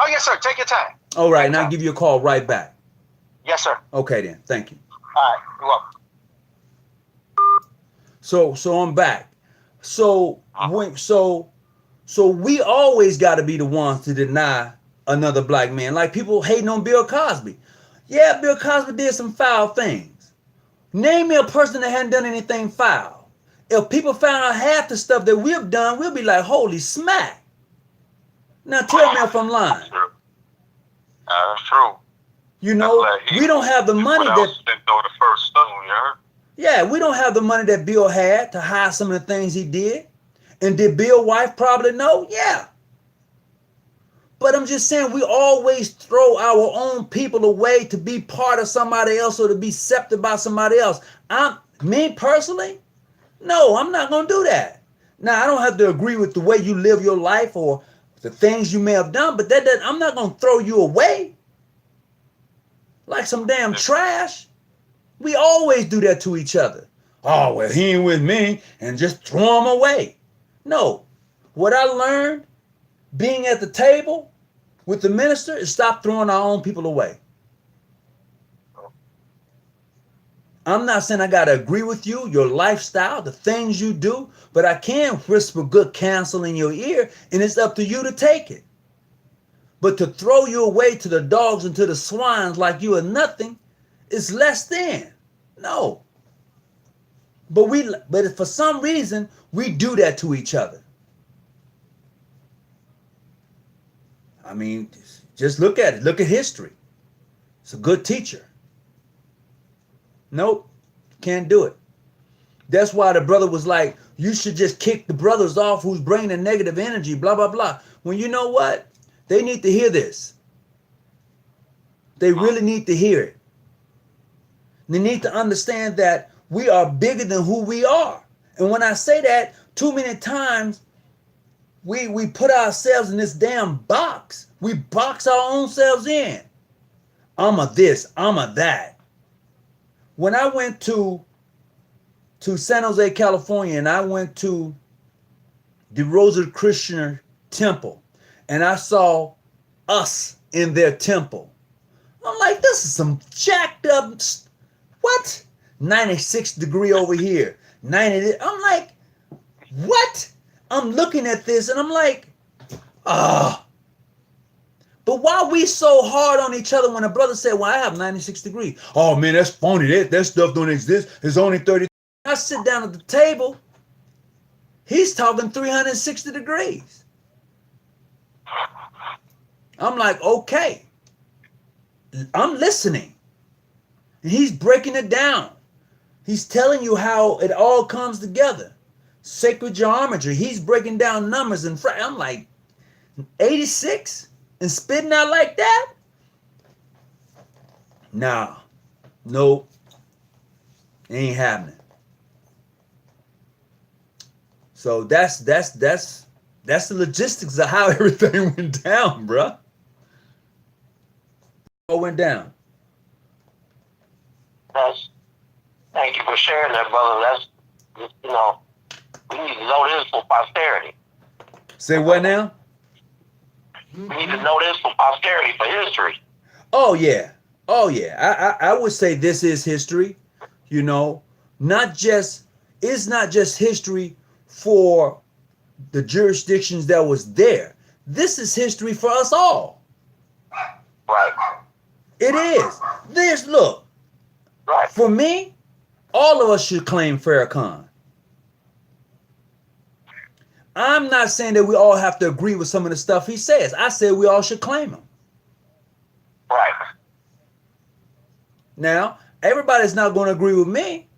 Oh, yes, sir. Take your time. All right, and I'll give you a call right back. Yes, sir. Okay, then. Thank you. All right. You're welcome. So I'm back. So So we always got to be the ones to deny another black man. Like people hating on Bill Cosby. Yeah, Bill Cosby did some foul things. Name me a person that hadn't done anything foul. If people found out half the stuff that we've done, we'll be like, holy smack. Now tell me if I'm lying. That's true. You know, we don't have the money that. Didn't throw the first stone, you heard? Yeah, we don't have the money that Bill had to hide some of the things he did. And did Bill's wife probably know? Yeah. But I'm just saying we always throw our own people away to be part of somebody else or to be accepted by somebody else. Me personally, no, I'm not going to do that. Now, I don't have to agree with the way you live your life or the things you may have done, but I'm not going to throw you away like some damn trash. We always do that to each other. Oh, well, he ain't with me, and just throw him away. No. What I learned being at the table with the minister is stop throwing our own people away. I'm not saying I got to agree with you, your lifestyle, the things you do, but I can whisper good counsel in your ear, and it's up to you to take it. But to throw you away to the dogs and to the swines like you are nothing is less than. No. But for some reason, we do that to each other. I mean, just look at it. Look at history. It's a good teacher. Nope, can't do it. That's why the brother was like, you should just kick the brothers off who's bringing the negative energy, blah, blah, blah. When you know what? They need to hear this. They really need to hear it. They need to understand that we are bigger than who we are. And when I say that, too many times we put ourselves in this damn box. We box our own selves in. I'm a this, I'm a that. When I went to San Jose, California, and I went to the Rosicrucian Temple, and I saw us in their temple, I'm like, this is some jacked up, what? 96 degree over here, 90. I'm like, what? I'm looking at this and I'm like, ah. But why we so hard on each other when a brother said, well, I have 96 degrees. Oh, man, that's phony. That stuff don't exist. It's only 30. I sit down at the table. He's talking 360 degrees. I'm like, okay. I'm listening. And he's breaking it down. He's telling you how it all comes together. Sacred geometry. He's breaking down numbers. And I'm like, 86? And spitting out like that? Nah. Nope. Ain't happening. So that's the logistics of how everything went down, bruh. All went down. Thank you for sharing that, brother. We need to know this for posterity. Say what now? We need to know this for posterity, for history. Oh yeah. I would say this is history. You know, it's not just history for the jurisdictions that was there. This is history for us all. Right. It is. Look. Right. For me, all of us should claim Farrkhan. I'm not saying that we all have to agree with some of the stuff he says. I said we all should claim him. Right. Now, everybody's not going to agree with me,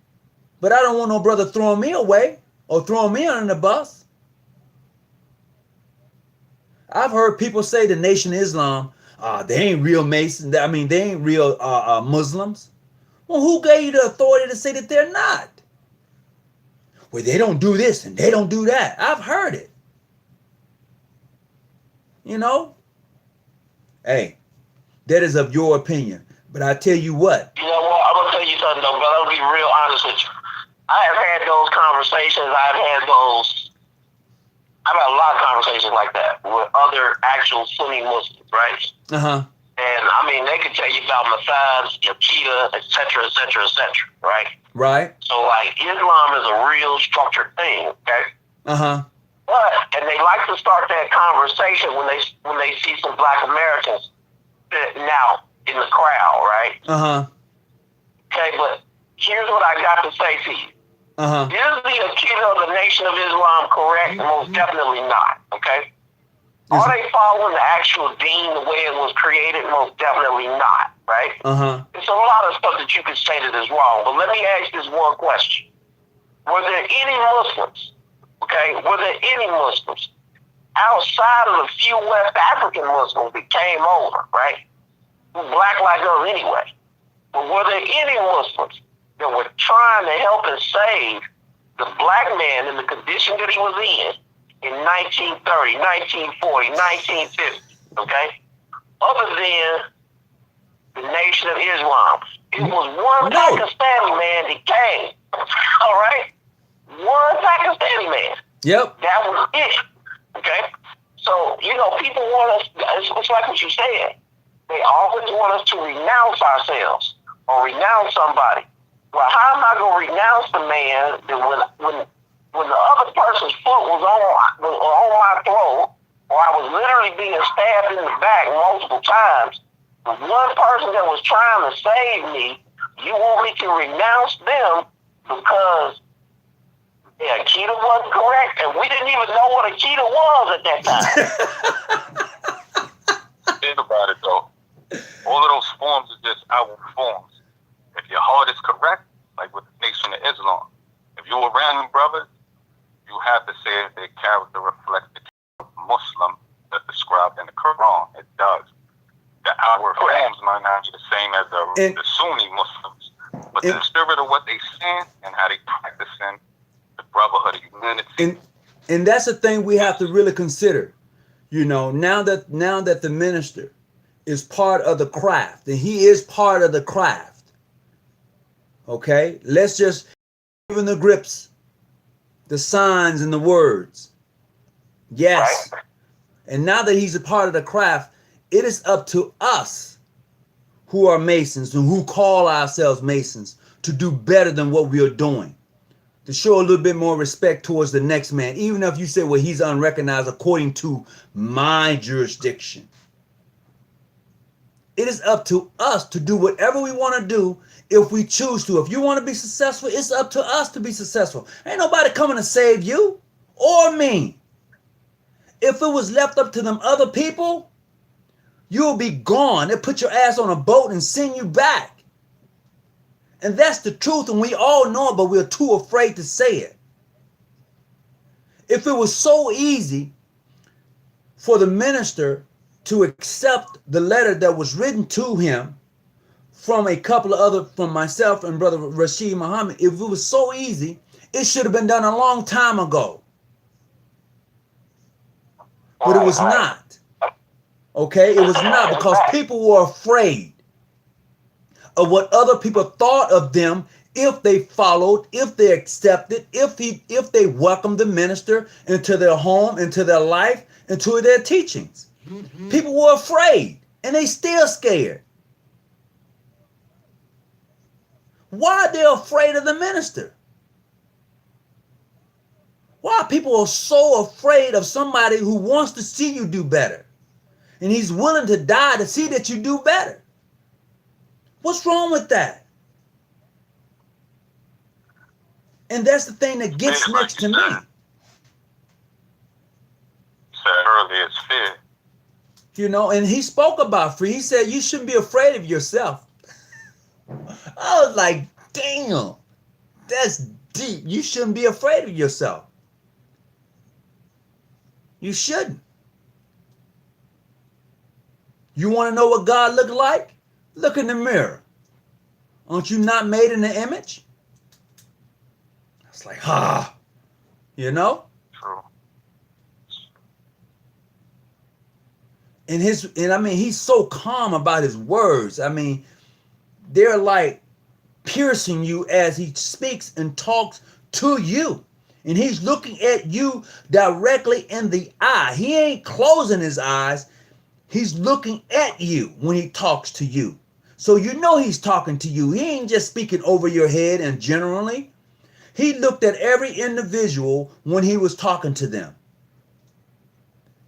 but I don't want no brother throwing me away or throwing me under the bus. I've heard people say the Nation of Islam, they ain't real Masons. I mean, they ain't real Muslims. Well, who gave you the authority to say that they're not? Well, they don't do this and they don't do that. I've heard it. You know? Hey, that is of your opinion. But I tell you what. You know what? I'm going to tell you something, though, brother. I'm going to be real honest with you. I have had those conversations. I've had a lot of conversations like that with other actual Sunni Muslims, right? Uh-huh. And, I mean, they could tell you about Massage, Yaqida, et cetera, right? Right. So, like, Islam is a real structured thing, okay? Uh-huh. And they like to start that conversation when they see some Black Americans sitting out in the crowd, right? Okay, but here's what I got to say to you. Is the Akita of the Nation of Islam correct? Most definitely not. Okay. Are they following the actual deen the way it was created? Most definitely not. Right. There's a lot of stuff that you could say that is wrong. But let me ask this one question: were there any Muslims? Okay, were there any Muslims outside of the few West African Muslims that came over? Right, who black like us anyway. But were there any Muslims that were trying to help and save the black man in the condition that he was in 1930, 1940, 1950, okay? Other than the Nation of Islam. It was one Pakistani man that came, all right? One Pakistani man. Yep. That was it, okay? So, you know, people want us, it's like what you said. They always want us to renounce ourselves or renounce somebody. Well, how am I going to renounce the man that when the other person's foot was on my throat, or I was literally being stabbed in the back multiple times, the one person that was trying to save me, you want me to renounce them because the Akita wasn't correct, and we didn't even know what Akita was at that time. Think about it, though. All of those forms are just outward forms. If your heart is correct, like with the Nation of Islam, if you're a random brother, you have to say that their character reflects the Muslim that's described in the Quran. It does. The outward forms might not be the same as the Sunni Muslims, but the spirit of what they stand and how they practicing the brotherhood of humanity. And that's the thing we have to really consider. You know, now that the minister is part of the craft, and he is part of the craft. Okay, let's just give him the grips, the signs and the words. Yes. Right. And now that he's a part of the craft, it is up to us who are Masons and who call ourselves Masons to do better than what we are doing. To show a little bit more respect towards the next man, even if you say, well, he's unrecognized according to my jurisdiction. It is up to us to do whatever we want to do if we choose to. If you want to be successful, it's up to us to be successful. Ain't nobody coming to save you or me. If it was left up to them other people, you'll be gone. They'll put your ass on a boat and send you back. And that's the truth, and we all know it, but we're too afraid to say it. If it was so easy for the minister to accept the letter that was written to him from a couple of other, from myself and Brother Rashid Muhammad, if it was so easy, it should have been done a long time ago. But it was not. Okay? It was not, because people were afraid of what other people thought of them if they followed, if they accepted, if they welcomed the minister into their home, into their life, into their teachings. People were afraid, and they still scared. Why are they afraid of the minister? Why people are so afraid of somebody who wants to see you do better, and he's willing to die to see that you do better? What's wrong with that? And that's the thing that gets next to me. You said earlier, it's fear. You know, and he spoke about fear. He said you shouldn't be afraid of yourself. I was like, damn, that's deep. You shouldn't be afraid of yourself. You shouldn't. You want to know what God looked like? Look in the mirror. Aren't you not made in the image? It's like, you know? True. And I mean, he's so calm about his words. I mean, they're like piercing you as he speaks and talks to you. And he's looking at you directly in the eye. He ain't closing his eyes. He's looking at you when he talks to you. So you know he's talking to you. He ain't just speaking over your head and generally. He looked at every individual when he was talking to them.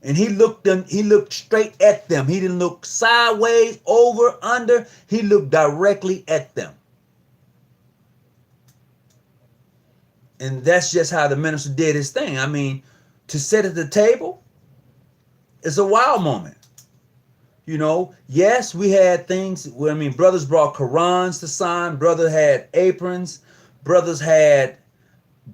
And he looked straight at them. He didn't look sideways, over, under. He looked directly at them. And that's just how the minister did his thing. I mean, to sit at the table, it's a wow moment. You know, yes, we had things where, I mean, brothers brought Qurans to sign. Brothers had aprons. Brothers had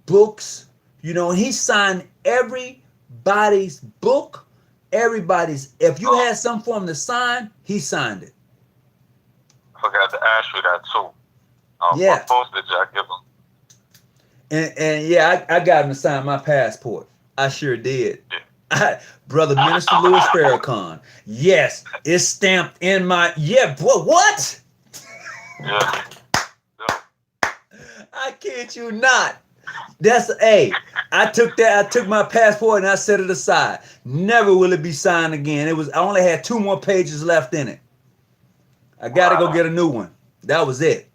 books. You know, and he signed everybody's book. Everybody's, if you had some form to sign, he signed it. I forgot to ask you that too. Yeah. What post did y'all give him? And yeah, I got him to sign my passport. I sure did. Brother Minister Louis Farrkhan. Yes, it's stamped in my, yeah, what? Yeah. I kid you not. That's I took my passport and I set it aside. Never will it be signed again. I only had 2 more pages left in it. I gotta go get a new one. That was it.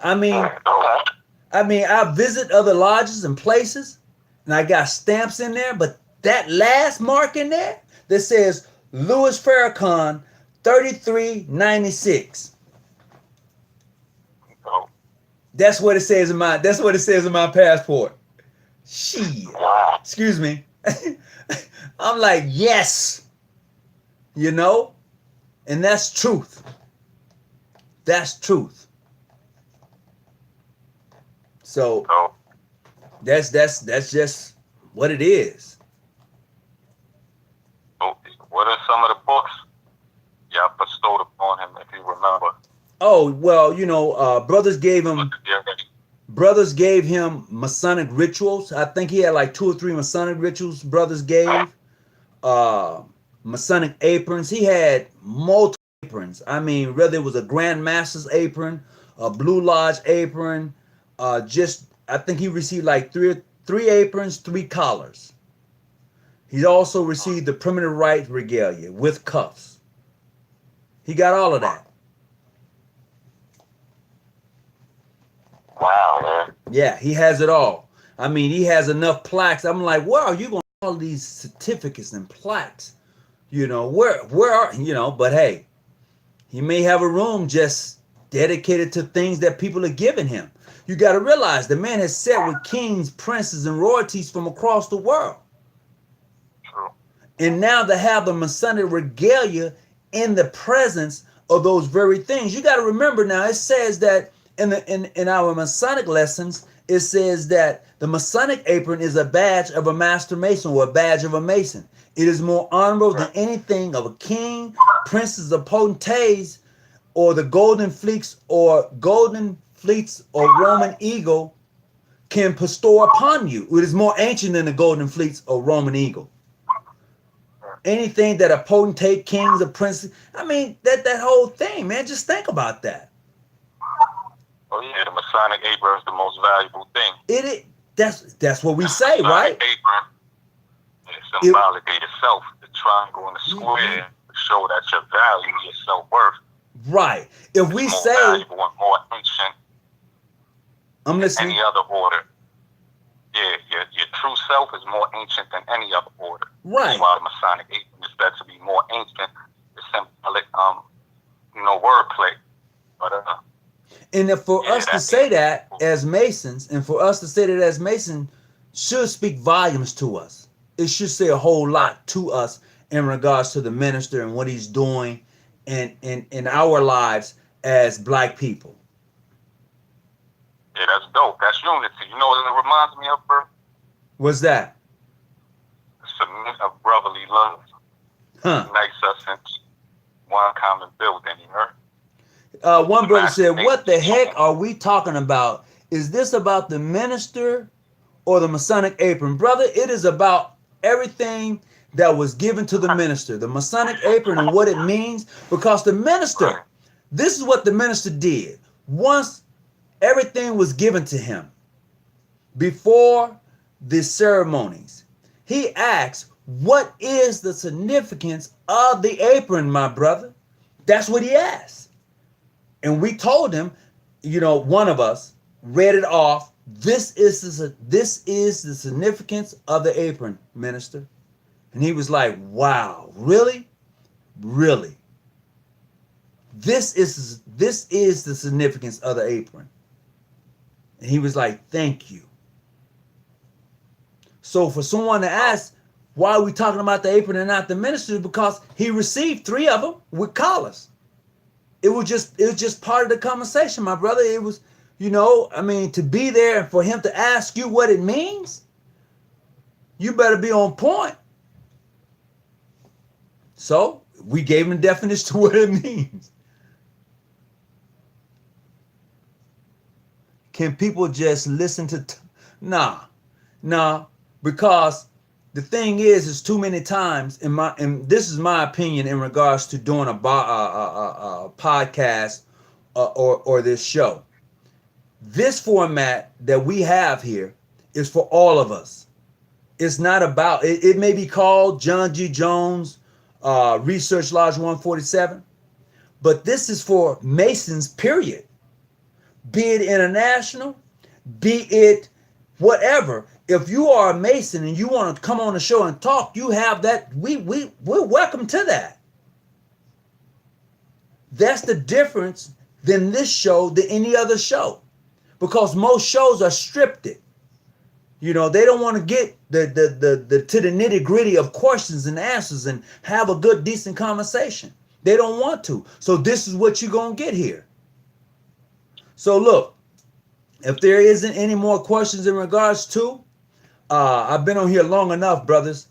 I mean, I visit other lodges and places, and I got stamps in there, but that last mark in there that says Louis Farrkhan 3396. That's what it says in my passport. Shit. Excuse me. I'm like, yes. You know? And that's truth. That's truth. So that's just what it is. What are some of the books y'all bestowed upon him, if you remember? Oh, well, you know, brothers gave him Masonic rituals. I think he had like 2 or 3 Masonic rituals brothers gave. Masonic aprons. He had multiple aprons. I mean, whether it was a Grand Master's apron, a Blue Lodge apron, I think he received like 3 aprons, 3 collars. He also received the primitive right regalia with cuffs. He got all of that. Wow, man. Yeah, he has it all. I mean, he has enough plaques. I'm like, where are you going to all these certificates and plaques? You know, where are, you know, but hey, he may have a room just dedicated to things that people are giving him. You got to realize the man has sat with kings, princes, and royalties from across the world. True. And now to have the Masonic regalia in the presence of those very things. You got to remember now, it says that in our Masonic lessons, it says that the Masonic apron is a badge of a master mason or a badge of a mason. It is more honorable than anything of a king, princes, or potentates, or the golden fleets or Roman eagle can bestow upon you. It is more ancient than the golden fleets or Roman eagle. Anything that a potentate, kings, or princes, I mean, that whole thing, man, just think about that. Oh yeah, the Masonic apron is the most valuable thing. It is. That's what we say, right? Apron is symbolic in itself. The triangle and the square to show that your value, your self-worth. Right. If we say valuable and more ancient, I'm listening. Any other order. Yeah, your true self is more ancient than any other order. Right. That's why the Masonic apron is said to be more ancient. It's symbolic, wordplay. But and if for us to say that as Masons, and for us to say that as Masons, should speak volumes to us. It should say a whole lot to us in regards to the minister and what he's doing in our lives as Black people. Yeah, that's dope. That's unity. You know what it reminds me of, bro? What's that? The cement of brotherly love. Unites us into one common building, you heard? One brother said, what the heck are we talking about? Is this about the minister or the Masonic apron? Brother, it is about everything that was given to the minister, the Masonic apron and what it means, because the minister, this is what the minister did. Once everything was given to him before the ceremonies, he asked, what is the significance of the apron, my brother? That's what he asked. And we told him, you know, one of us read it off. This is the significance of the apron, minister. And he was like, wow, really? Really? This is the significance of the apron. And he was like, thank you. So for someone to ask, why are we talking about the apron and not the minister? Because he received 3 of them with collars. It was just part of the conversation, my brother. It was, I mean, to be there and for him to ask you what it means, you better be on point. So we gave him a definition to what it means. Can people just listen to? Nah, because the thing is too many times and this is my opinion in regards to doing a podcast or this show. This format that we have here is for all of us. It's not about it. It may be called John G. Jones Research Lodge 147, but this is for Masons, period. Be it international, be it whatever. If you are a Mason and you want to come on the show and talk, you have that. We're welcome to that. That's the difference than this show than any other show, because most shows are scripted. They don't want to get the to the nitty gritty of questions and answers and have a good, decent conversation. They don't want to. So this is what you're gonna get here. So look, if there isn't any more questions in regards to, I've been on here long enough, brothers,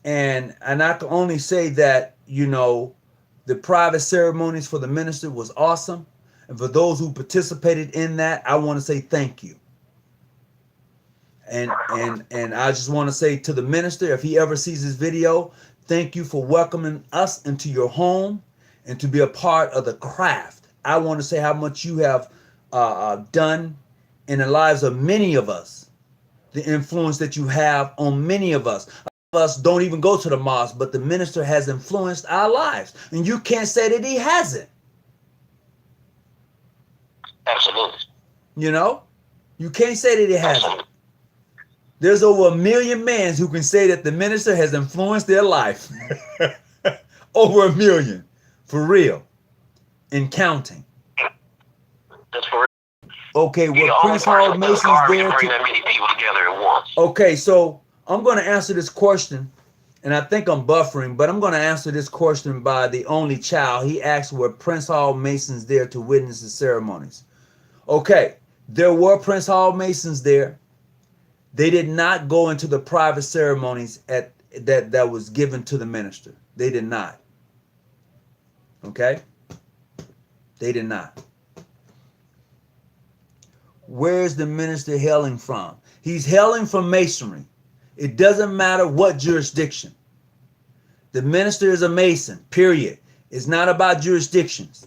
and I can only say that, the private ceremonies for the minister was awesome. And for those who participated in that, I want to say thank you. And I just want to say to the minister, if he ever sees this video, thank you for welcoming us into your home and to be a part of the craft. I want to say how much you have done in the lives of many of us, the influence that you have on many of us. Us don't even go to the mosque, but the minister has influenced our lives, and you can't say that he hasn't. Absolutely. You can't say that he hasn't. Absolutely. There's over 1 million men who can say that the minister has influenced their life. Over 1 million, for real, and counting. That's for real. Okay, well, Prince Hall Mason's there to bring that many people together at once. Okay, so I'm going to answer this question, and I think I'm buffering, but I'm going to answer this question by the only child. He asked, were Prince Hall Masons there to witness the ceremonies? Okay, there were Prince Hall Masons there. They did not go into the private ceremonies that was given to the minister. They did not. Okay? They did not. Where's the minister hailing from? He's hailing from Masonry. It doesn't matter what jurisdiction. The minister is a Mason, period. It's not about jurisdictions.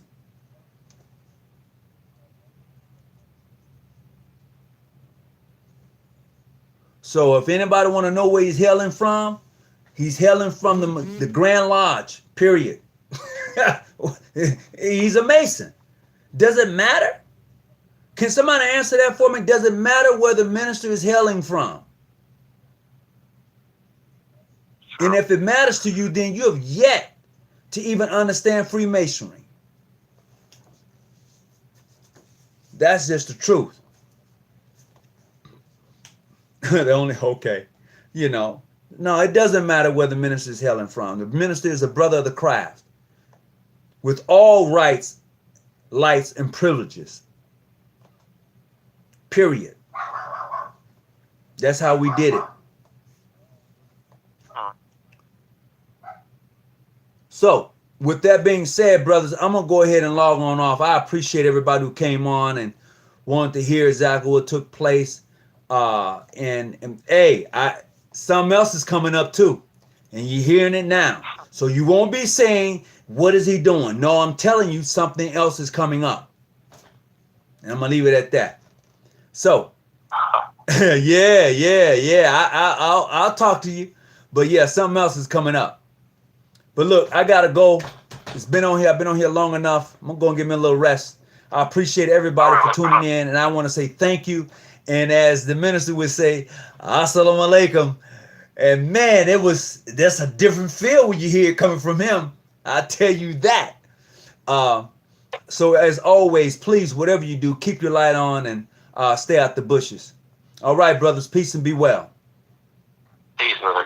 So if anybody want to know where he's hailing from the Grand Lodge, period. He's a Mason. Does it matter? Can somebody answer that for me? Does it matter where the minister is hailing from? And if it matters to you, then you have yet to even understand Freemasonry. That's just the truth. Okay. No, it doesn't matter where the minister is hailing from. The minister is a brother of the craft with all rights, lights, and privileges. Period. That's how we did it. So, with that being said, brothers, I'm going to go ahead and log on off. I appreciate everybody who came on and wanted to hear exactly what took place. And hey, something else is coming up too. And you're hearing it now. So you won't be saying, what is he doing? No, I'm telling you something else is coming up. And I'm going to leave it at that. So, I'll talk to you. But yeah, something else is coming up. But look, I got to go. I've been on here long enough. I'm going to give me a little rest. I appreciate everybody for tuning in. And I want to say thank you. And as the minister would say, Assalamu alaikum. And man, that's a different feel when you hear it coming from him. I tell you that. So as always, please, whatever you do, keep your light on and stay out the bushes. All right, brothers, peace and be well. Peace, brother.